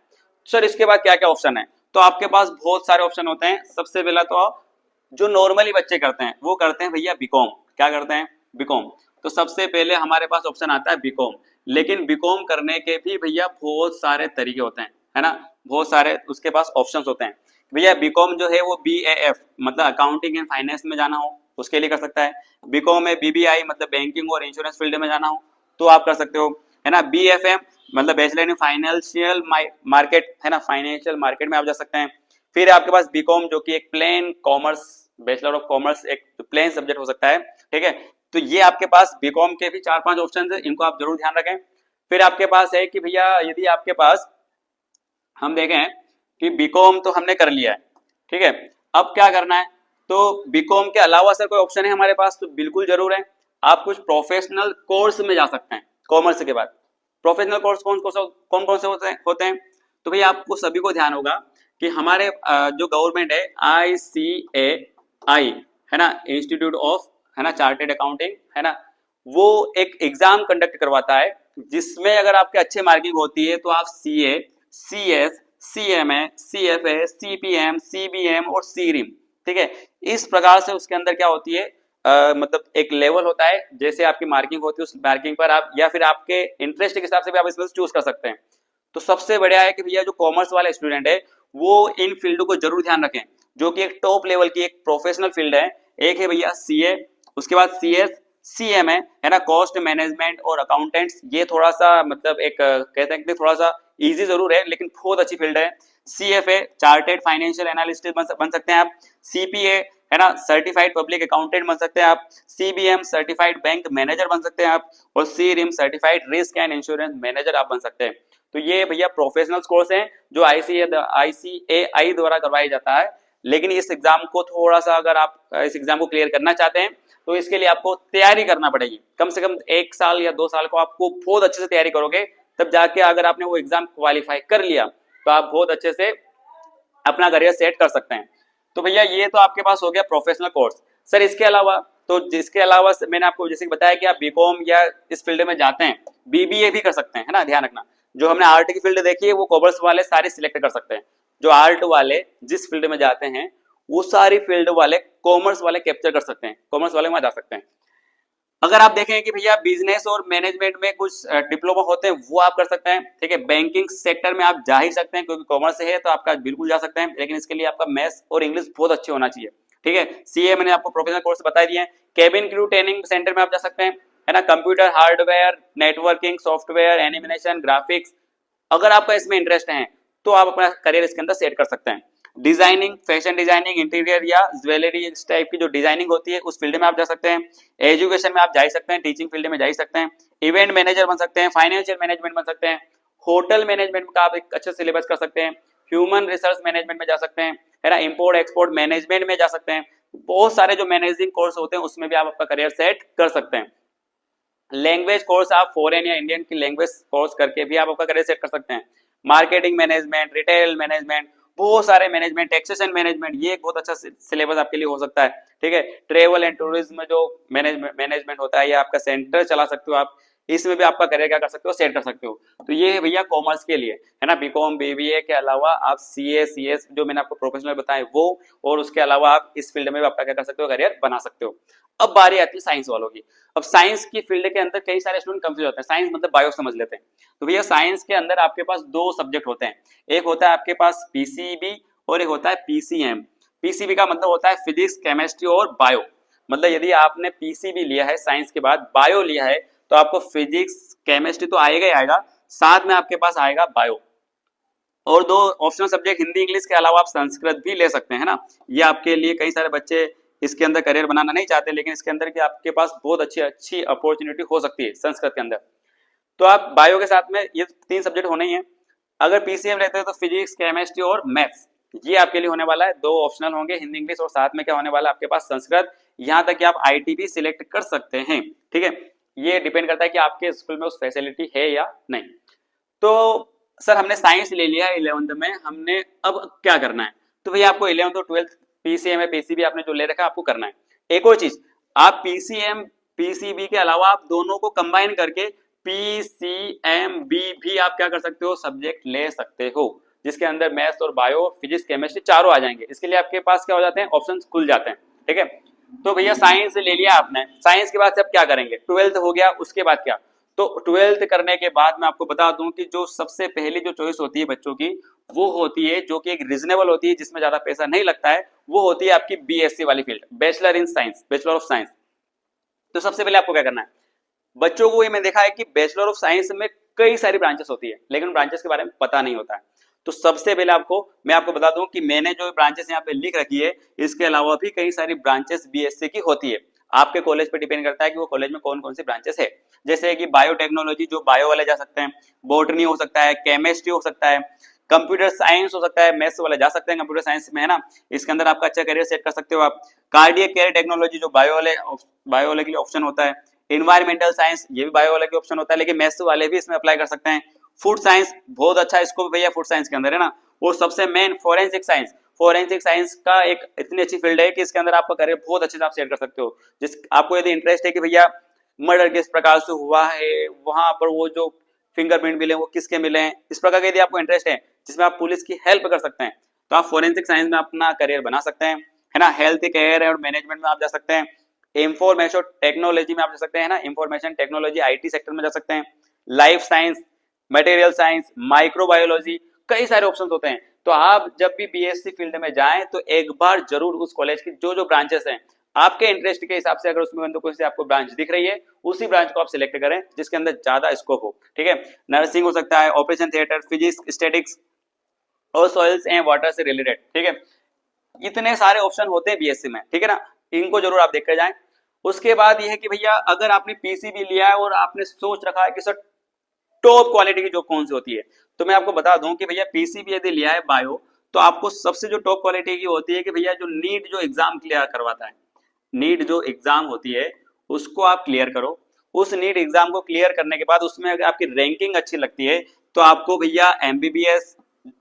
सर, इसके बाद क्या क्या ऑप्शन है? तो आपके पास बहुत सारे ऑप्शन होते हैं। सबसे पहला तो जो नॉर्मली बच्चे करते हैं वो करते हैं भैया बीकॉम। क्या करते हैं? बीकॉम। तो सबसे पहले हमारे पास ऑप्शन आता है बीकॉम। लेकिन बीकॉम करने के भी भैया बहुत सारे तरीके होते हैं, है ना, बहुत सारे उसके पास ऑप्शंस होते हैं। भैया बीकॉम जो है वो BAF मतलब अकाउंटिंग एंड फाइनेंस में जाना हो उसके लिए कर सकता है। बीकॉम में BBI मतलब बैंकिंग और इंश्योरेंस फील्ड में जाना हो तो आप कर सकते हो, है ना। BFM मतलब बैचलर इन फाइनेंशियल मार्केट, है ना, फाइनेंशियल मार्केट में आप जा सकते हैं। फिर आपके पास बीकॉम जो कि एक plain commerce, bachelor of commerce एक प्लेन सब्जेक्ट हो सकता है, ठीक है। तो ये आपके पास बीकॉम के भी 4-5 ऑप्शन है, इनको आप जरूर ध्यान रखें। फिर आपके पास है कि भैया यदि आपके पास हम देखें कि बीकॉम तो हमने कर लिया है, ठीक है, अब क्या करना है? तो बीकॉम के अलावा सर कोई ऑप्शन है हमारे पास? तो बिल्कुल जरूर है। आप कुछ प्रोफेशनल कोर्स में जा सकते हैं कॉमर्स के बाद। प्रोफेशनल कोर्स कौन कौन से होते हैं? तो भैया आपको सभी को ध्यान होगा कि हमारे जो गवर्नमेंट है ICAI, है ना, इंस्टीट्यूट ऑफ, है ना, चार्टेड अकाउंटिंग, है ना, वो एक एग्जाम कंडक्ट करवाता है जिसमें अगर आपके अच्छे मार्किंग होती है तो आप CA, CS, CMA, CFA, CPM, CBM और CRIM, ठीक है, इस प्रकार से उसके अंदर क्या होती है मतलब एक लेवल होता है, जैसे आपकी मार्किंग होती है उस मार्किंग पर आप या फिर आपके इंटरेस्ट के हिसाब से भी आप इसमें चूज कर सकते हैं। तो सबसे बढ़िया है कि भैया जो कॉमर्स वाले स्टूडेंट है वो इन फील्ड को जरूर ध्यान रखें, जो कि एक टॉप लेवल की एक प्रोफेशनल फील्ड है। एक है भैया CA, उसके बाद CS, CMA, है ना, कॉस्ट मैनेजमेंट और अकाउंटेंट्स। ये थोड़ा सा मतलब एक कहते हैं कि थोड़ा सा इजी जरूर है लेकिन बहुत अच्छी फील्ड है। CFA चार्टेड फाइनेंशियल एनालिस्ट बन सकते हैं आप। CPA, है ना, सर्टिफाइड पब्लिक अकाउंटेंट बन सकते हैं आप। CBM सर्टिफाइड बैंक मैनेजर बन सकते हैं आप। और CRIM certified risk and insurance manager आप बन सकते हैं। तो ये भैया प्रोफेशनल कोर्स हैं जो ICAI द्वारा करवाया जाता है। लेकिन इस एग्जाम को थोड़ा सा अगर आप इस एग्जाम को क्लियर करना चाहते हैं तो इसके लिए आपको तैयारी करना पड़ेगी। कम से कम 1 साल या 2 साल को आपको बहुत अच्छे से तैयारी करोगे, तब जाके अगर आपने वो एग्जाम क्वालिफाई कर लिया तो आप बहुत अच्छे से अपना करियर सेट कर सकते हैं। तो भैया ये तो आपके पास हो गया प्रोफेशनल कोर्स। सर इसके अलावा जिसके अलावा मैंने आपको जैसे बताया कि आप बीकॉम या इस फील्ड में जाते हैं, BBA भी कर सकते हैं, है ना, ध्यान रखना। जो हमने आर्ट की फील्ड देखी है वो कॉमर्स वाले सारे सिलेक्ट कर सकते हैं। जो आर्ट वाले जिस फील्ड में जाते हैं वो सारी फील्ड वाले कॉमर्स वाले कैप्चर कर सकते हैं, कॉमर्स वाले वहां जा सकते हैं। अगर आप देखें कि भैया बिजनेस और मैनेजमेंट में कुछ डिप्लोमा होते हैं वो आप कर सकते हैं, ठीक है। बैंकिंग सेक्टर में आप जा ही सकते हैं क्योंकि कॉमर्स से है तो आपका बिल्कुल जा सकते हैं, लेकिन इसके लिए आपका मैथ्स और इंग्लिश बहुत अच्छे होना चाहिए, ठीक है। CA मैंने आपको प्रोफेशनल कोर्स बता दिए हैं। केबिन क्रू ट्रेनिंग सेंटर में आप जा सकते हैं, है ना। Computer hardware, networking, software, animation, graphics, अगर आपका इसमें इंटरेस्ट है तो आप अपना करियर इसके अंदर सेट कर सकते हैं। डिजाइनिंग, फैशन डिजाइनिंग, इंटीरियर या ज्वेलरी इस टाइप की जो डिजाइनिंग होती है उस फील्ड में आप जा सकते हैं। एजुकेशन में आप जा ही सकते हैं, टीचिंग फील्ड में जा ही सकते हैं। इवेंट मैनेजर बन सकते हैं, फाइनेंशियल मैनेजमेंट बन सकते हैं, होटल मैनेजमेंट का आप एक अच्छे सिलेबस कर सकते हैं, ह्यूमन रिसोर्स मैनेजमेंट में जा सकते हैं, है ना, इंपोर्ट एक्सपोर्ट मैनेजमेंट में जा सकते हैं। बहुत सारे जो मैनेजिंग कोर्स होते हैं उसमें भी आप आपका करियर सेट कर सकते हैं। लैंग्वेज कोर्स आप फॉरेन या इंडियन की लैंग्वेज कोर्स करके भी आप आपका करियर सेट कर सकते हैं। मार्केटिंग मैनेजमेंट, रिटेल मैनेजमेंट, बहुत सारे मैनेजमेंट, टैक्सेशन मैनेजमेंट, ये एक बहुत अच्छा सिलेबस आपके लिए हो सकता है, ठीक है। ट्रेवल एंड टूरिज्म में जो मैनेजमेंट होता है या आपका सेंटर चला सकते हो आप, इसमें भी आपका करियर क्या कर सकते हो, सेट कर सकते हो। तो ये है भैया कॉमर्स के लिए, है ना। बीकॉम, BBA के अलावा आप CA, CS जो मैंने आपको प्रोफेशनल बताए वो, और उसके अलावा आप इस फील्ड में भी आपका क्या कर सकते हो, करियर बना सकते हो। अब बारी आती है साइंस वालों की। अब साइंस की फील्ड के अंदर कई सारे स्टूडेंट कंफ्यूज होते हैं। साइंस मतलब बायो समझ लेते हैं। तो भैया साइंस के अंदर आपके पास 2 सब्जेक्ट होते हैं, एक होता है आपके पास PCB और एक होता है PCM। PCB का मतलब होता है फिजिक्स, केमिस्ट्री और बायो। मतलब यदि आपने PCB लिया है साइंस के बाद बायो लिया है तो आपको फिजिक्स, केमिस्ट्री तो आएगा ही आएगा, साथ में आपके पास आएगा बायो। और 2 ऑप्शनल सब्जेक्ट हिंदी इंग्लिश के अलावा आप संस्कृत भी ले सकते हैं, है ना। ये आपके लिए कई सारे बच्चे इसके अंदर करियर बनाना नहीं चाहते, लेकिन इसके अंदर की आपके पास बहुत अच्छी अपॉर्चुनिटी हो सकती है संस्कृत के अंदर। तो आप बायो के साथ में ये 3 सब्जेक्ट होने ही है। अगर PCM लेते हैं तो फिजिक्स, केमिस्ट्री और मैथ्स, ये आपके लिए होने वाला है। 2 ऑप्शनल होंगे हिंदी इंग्लिश, और साथ में क्या होने वाला है आपके पास संस्कृत। यहाँ तक कि आप IT भी सिलेक्ट कर सकते हैं, ठीक है। ये डिपेंड करता है कि आपके स्कूल में उस फैसिलिटी है या नहीं। तो सर हमने साइंस ले लिया 11th में, हमने अब क्या करना है? तो भैया आपको 11th और 12th पीसीएम है, पीसीबी आपने जो ले रखा है आपको करना है। एक और चीज, आप पीसीएम पीसीबी के अलावा आप दोनों को कंबाइन करके पीसीएमबी भी आप क्या कर सकते हो, सब्जेक्ट ले सकते हो, जिसके अंदर मैथ्स और बायो, फिजिक्स, केमिस्ट्री चारों आ जाएंगे। इसके लिए आपके पास क्या हो जाते हैं, ऑप्शन खुल जाते हैं। ठीक है, तो भैया साइंस ले लिया आपने, साइंस के बाद से अब क्या करेंगे, 12th हो गया, उसके बाद क्या? तो 12th करने के बाद मैं आपको बता दूं कि जो सबसे पहली जो चॉइस होती है बच्चों की, वो होती है जो कि एक रीजनेबल होती है, जिसमें ज्यादा पैसा नहीं लगता है, वो होती है आपकी बीएससी वाली field, bachelor in science, bachelor of science. तो सबसे पहले आपको क्या करना है, बच्चों को ये मैं देखा है कि बैचलर ऑफ साइंस में कई सारी ब्रांचेस होती है, लेकिन ब्रांचेस के बारे में पता नहीं होता है। तो सबसे पहले आपको मैं आपको बता दूं कि मैंने जो ब्रांचेस यहाँ पे लिख रखी है, इसके अलावा भी कई सारी ब्रांचेस बीएससी की होती है। आपके कॉलेज पे डिपेंड करता है कि वो कॉलेज में कौन कौन सी ब्रांचेस है। जैसे कि बायोटेक्नोलॉजी, जो बायो वाले जा सकते हैं, बॉटनी हो सकता है, केमिस्ट्री हो सकता है, कंप्यूटर साइंस हो सकता है, मैथ्स वाले जा सकते हैं कंप्यूटर साइंस में, है ना, इसके अंदर आपका अच्छा करियर सेट कर सकते हो आप। कार्डियक केयर टेक्नोलॉजी जो बायो वाले के लिए ऑप्शन होता है। इन्वायरमेंटल साइंस, ये भी बायो वाले के ऑप्शन होता है, लेकिन मैथ्स वाले भी इसमें अप्लाई कर सकते हैं। फूड साइंस बहुत अच्छा स्कोप भैया फूड साइंस के अंदर, है ना। और सबसे main forensic science, forensic science का एक इतनी अच्छी फील्ड है कि इसके अंदर आपका करियर बहुत अच्छे से आप सेट कर सकते हो। जिस आपको यदि इंटरेस्ट है कि भैया मर्डर किस प्रकार से हुआ है, वहां पर वो जो फिंगरप्रिंट मिले वो किसके मिले हैं, इस प्रकार का यदि आपको इंटरेस्ट है जिसमें आप पुलिस की हेल्प कर सकते हैं, तो आप फोरेंसिक साइंस में अपना करियर बना सकते हैं, है ना। हेल्थ केयर और मैनेजमेंट में आप जा सकते हैं, इंफॉर्मेशन टेक्नोलॉजी में आप जा सकते हैं ना, इंफॉर्मेशन टेक्नोलॉजी आईटी सेक्टर में जा सकते हैं, life science, material science, microbiology, कई सारे ऑप्शंस होते हैं। तो आप जब भी बीएससी फील्ड में जाएं तो एक बार जरूर उस कॉलेज की जो जो ब्रांचेस हैं, आपके इंटरेस्ट के हिसाब से अगर उसमें कोई से आपको ब्रांच दिख रही है, उसी ब्रांच को आप सिलेक्ट करें जिसके अंदर ज्यादा स्कोप हो। ठीक है, नर्सिंग हो सकता है, ऑपरेशन थिएटर, फिजिक्स, स्टैटिक्स और सॉइल्स एंड वाटर से रिलेटेड। ठीक है, इतने सारे ऑप्शन होते हैं बीएससी में, ठीक है ना, इनको जरूर आप देख कर जाएं। उसके बाद यह है कि भैया अगर आपने पीसीबी लिया है और आपने सोच रखा है कि सर टॉप क्वालिटी की जॉब कौन सी होती है, तो मैं आपको बता दूं कि भैया पीसीबी यदि लिया है बायो, तो आपको सबसे जो टॉप क्वालिटी की होती है कि भैया जो नीट जो एग्जाम क्लियर करवाता है, नीट जो एग्जाम होती है उसको आप क्लियर करो। उस नीट एग्जाम को क्लियर करने के बाद उसमें अगर आपकी रैंकिंग अच्छी लगती है, तो आपको भैया एमबीबीएस,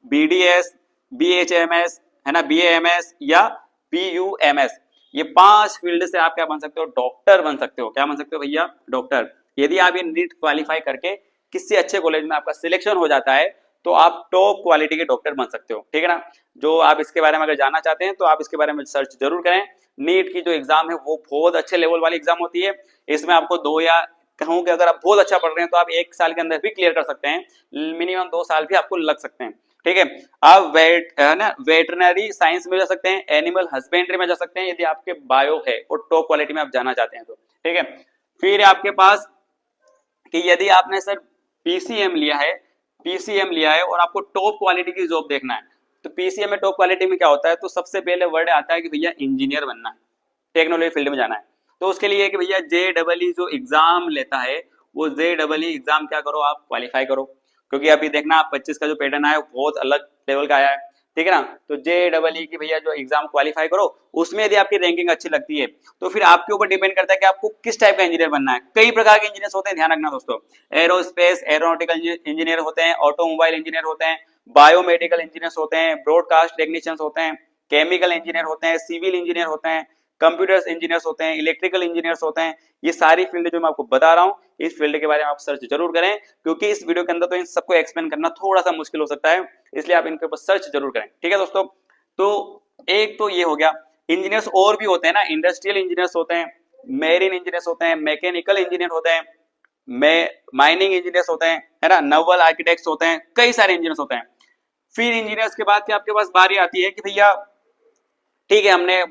बीडीएस, बीएचएमएस, है ना, बीएएमएस या बीयूएमएस, ये 5 फील्ड से आप क्या बन सकते हो, डॉक्टर बन सकते हो। क्या बन सकते हो भैया, डॉक्टर। यदि आप ये नीट क्वालिफाई करके किसी अच्छे कॉलेज में आपका सिलेक्शन हो जाता है, तो आप टॉप क्वालिटी के डॉक्टर बन सकते हो। ठीक है ना, जो आप इसके बारे में अगर जानना चाहते हैं तो आप इसके बारे में सर्च जरूर करें। नीट की जो एग्जाम है वो बहुत अच्छे लेवल वाली एग्जाम होती है। इसमें आपको 2 या कहूं कि अगर आप बहुत अच्छा पढ़ रहे हैं तो आप 1 साल के अंदर भी क्लियर कर सकते हैं, मिनिमम 2 साल भी आपको लग सकते हैं। ठीक है, आप वेटरनरी साइंस में जा सकते हैं, एनिमल हस्बेंड्री में जा सकते हैं यदि आपके बायो है और टॉप क्वालिटी में आप जाना चाहते हैं तो। ठीक है, फिर आपके पास कि यदि आपने सर पीसीएम लिया है, पीसीएम लिया है और आपको टॉप क्वालिटी की जॉब देखना है, तो पीसीएम में टॉप क्वालिटी में क्या होता है, तो सबसे पहले वर्ड आता है कि भैया इंजीनियर बनना है, टेक्नोलॉजी फील्ड में जाना है। तो उसके लिए कि भैया जेईई जो एग्जाम लेता है, वो जेईई एग्जाम क्या करो, आप क्वालिफाई करो, क्योंकि अभी देखना 25 का जो पैटर्न आया है बहुत अलग लेवल का आया है। ठीक है ना, तो जेईई की भैया जो एग्जाम क्वालिफाई करो, उसमें यदि आपकी रैंकिंग अच्छी लगती है तो फिर आपके ऊपर डिपेंड करता है कि आपको किस टाइप का इंजीनियर बनना है। कई प्रकार के इंजीनियर होते हैं, ध्यान रखना दोस्तों, एरोस्पेस एरोनॉटिकल इंजीनियर होते हैं, ऑटोमोबाइल इंजीनियर होते हैं, बायोमेडिकल इंजीनियर्स होते हैं, ब्रॉडकास्ट टेक्नीशियंस होते हैं, केमिकल इंजीनियर होते हैं, सिविल इंजीनियर होते हैं, कंप्यूटर इंजीनियर्स होते हैं, इलेक्ट्रिकल इंजीनियर्स होते हैं। ये सारी फील्ड जो मैं आपको बता रहा हूँ, इस फील्ड के बारे में आप सर्च जरूर करें, क्योंकि इस वीडियो के अंदर तो इन सबको एक्सप्लेन करना थोड़ा सा मुश्किल हो सकता है, इसलिए आप इनके ऊपर सर्च जरूर करें। ठीक है दोस्तों, तो एक तो ये हो गया। इंजीनियर्स और भी होते हैं ना, इंडस्ट्रियल इंजीनियर्स होते हैं, मेरीन इंजीनियर्स होते हैं, मैकेनिकल इंजीनियर होते हैं, माइनिंग इंजीनियर्स होते हैं, है ना, नवल आर्किटेक्ट्स होते हैं, कई सारे इंजीनियर्स होते हैं। फिर इंजीनियर्स के बाद आपके पास बारी आती है कि भैया ठीक है हमने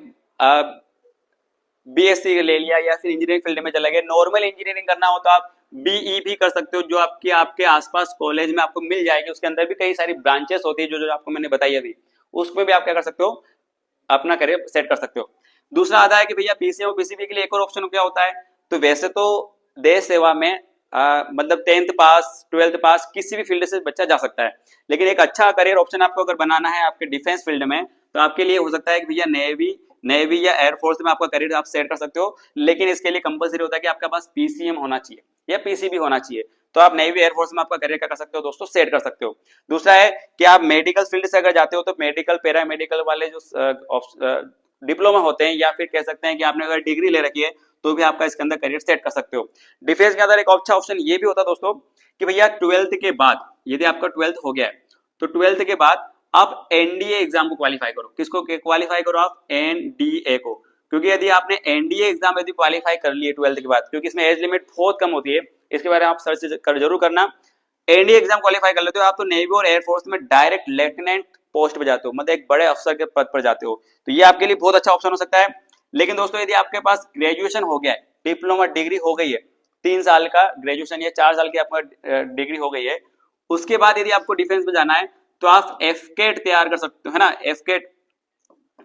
बीएससी ले लिया या फिर इंजीनियरिंग फील्ड में चले गए, नॉर्मल इंजीनियरिंग करना हो तो आप बीई भी कर सकते हो, जो आपके आसपास कॉलेज में आपको मिल जाएगी। उसके अंदर भी कई सारी ब्रांचेस होती है जो जो आपको मैंने बताई अभी, उसमें भी आप क्या कर सकते हो, अपना करियर सेट कर सकते हो। दूसरा आता है कि भैया पीसीएम और पीसीबी के लिए एक और ऑप्शन क्या होता है, तो वैसे तो देश सेवा में मतलब 10th पास 12th पास किसी भी फील्ड से बच्चा जा सकता है, लेकिन एक अच्छा करियर ऑप्शन आपको अगर बनाना है आपके डिफेंस फील्ड में, तो आपके लिए हो सकता है कि भैया नेवी नेवी या एयरफोर्स में आपका करियर आप सेट कर सकते हो, लेकिन इसके लिए कंपलसरी होता है कि आपके पास पीसीएम होना चाहिए या पीसीबी होना चाहिए, तो आप नेवी एयरफोर्स में आपका करियर क्या कर सकते हो दोस्तों, सेट कर सकते हो। दूसरा है कि आप मेडिकल फील्ड से अगर जाते हो तो मेडिकल पैरामेडिकल वाले जो डिप्लोमा होते हैं या फिर कह सकते हैं कि आपने अगर डिग्री ले रखी है तो भी आपका इसके अंदर करियर सेट कर सकते हो। डिफेंस के अंदर एक अच्छा ऑप्शन ये भी होता है दोस्तों कि भैया 12th के बाद, यदि आपका 12th हो गया है तो 12th के बाद आप एनडीए एग्जाम को क्वालिफाई करो। किसको क्वालिफाई करो आप, एनडीए को, क्योंकि यदि आपने एनडीए एग्जाम यदि क्वालिफाई कर लिए 12th के बाद, क्योंकि इसमें एज लिमिट बहुत कम होती है, इसके बारे में आप सर्च जरूर करना। एनडीए एग्जाम क्वालिफाई कर लेते हो आप तो नेवी और एयरफोर्स में डायरेक्ट लेफ्टिनेंट पोस्ट पे जाते हो, मतलब एक बड़े अफसर के पद पर जाते हो, तो ये आपके लिए बहुत अच्छा ऑप्शन हो सकता है। लेकिन दोस्तों यदि आपके पास ग्रेजुएशन हो गया है, डिप्लोमा डिग्री हो गई है, 3 साल का ग्रेजुएशन या 4 साल की आपका डिग्री हो गई है, उसके बाद यदि आपको डिफेंस में जाना है तो आप एफकेट तैयार कर सकते हो, है ना, एफकेट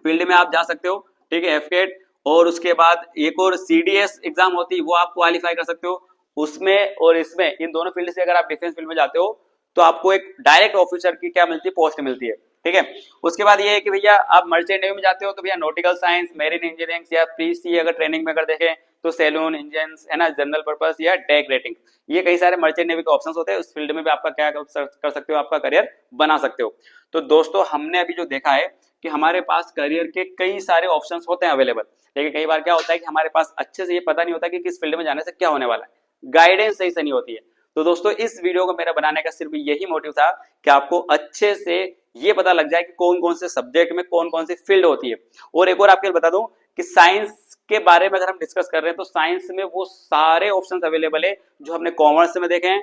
फील्ड में आप जा सकते हो, ठीक है, एफकेट। और उसके बाद एक और सीडीएस एग्जाम होती है, वो आप क्वालिफाई कर सकते हो। उसमें और इसमें, इन दोनों फील्ड से अगर आप डिफेंस फील्ड में जाते हो तो आपको एक डायरेक्ट ऑफिसर की क्या मिलती है, पोस्ट मिलती है, ठीक है। उसके बाद ये है कि भैया आप मर्चेंट नेवी में जाते हो तो भैया नॉटिकल साइंस, मेरीन इंजीनियरिंग या पीसी अगर ट्रेनिंग में अगर देखें तो सैलून इंजन, है ना, जनरल पर्पस या डेक रेटिंग, ये कई सारे मर्चेंट नेवी के ऑप्शंस होते हैं। उस फील्ड में भी आपका क्या कर सकते हो, आपका करियर बना सकते हो। तो दोस्तों हमने अभी जो देखा है कि हमारे पास करियर के कई सारे ऑप्शंस होते हैं अवेलेबल, लेकिन कई बार क्या होता है कि हमारे पास अच्छे से ये पता नहीं होता कि किस फील्ड में जाने से क्या होने वाला है, गाइडेंस सही से नहीं होती है। तो दोस्तों इस वीडियो को मेरा बनाने का सिर्फ यही मोटिव था कि आपको अच्छे से ये पता लग जाए कि कौन कौन से सब्जेक्ट में कौन कौन सी फील्ड होती है। और एक और आपको बता दूं कि साइंस के बारे में अगर हम डिस्कस कर रहे हैं तो साइंस में वो सारे ऑप्शंस अवेलेबल है जो हमने कॉमर्स में देखे हैं,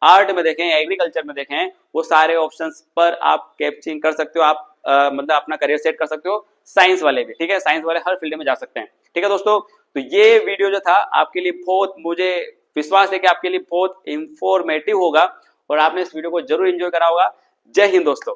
आर्ट में देखे हैं, एग्रीकल्चर में देखे हैं, वो सारे ऑप्शंस पर आप कैप्चरिंग कर सकते हो, आप मतलब अपना करियर सेट कर सकते हो। साइंस वाले भी, ठीक है, साइंस वाले हर फील्ड में जा सकते हैं, ठीक है दोस्तों। तो ये वीडियो जो था आपके लिए बहुत, मुझे विश्वास है कि आपके लिए बहुत इंफॉर्मेटिव होगा और आपने इस वीडियो को जरूर एंजॉय करा होगा। जय हिंद दोस्तों।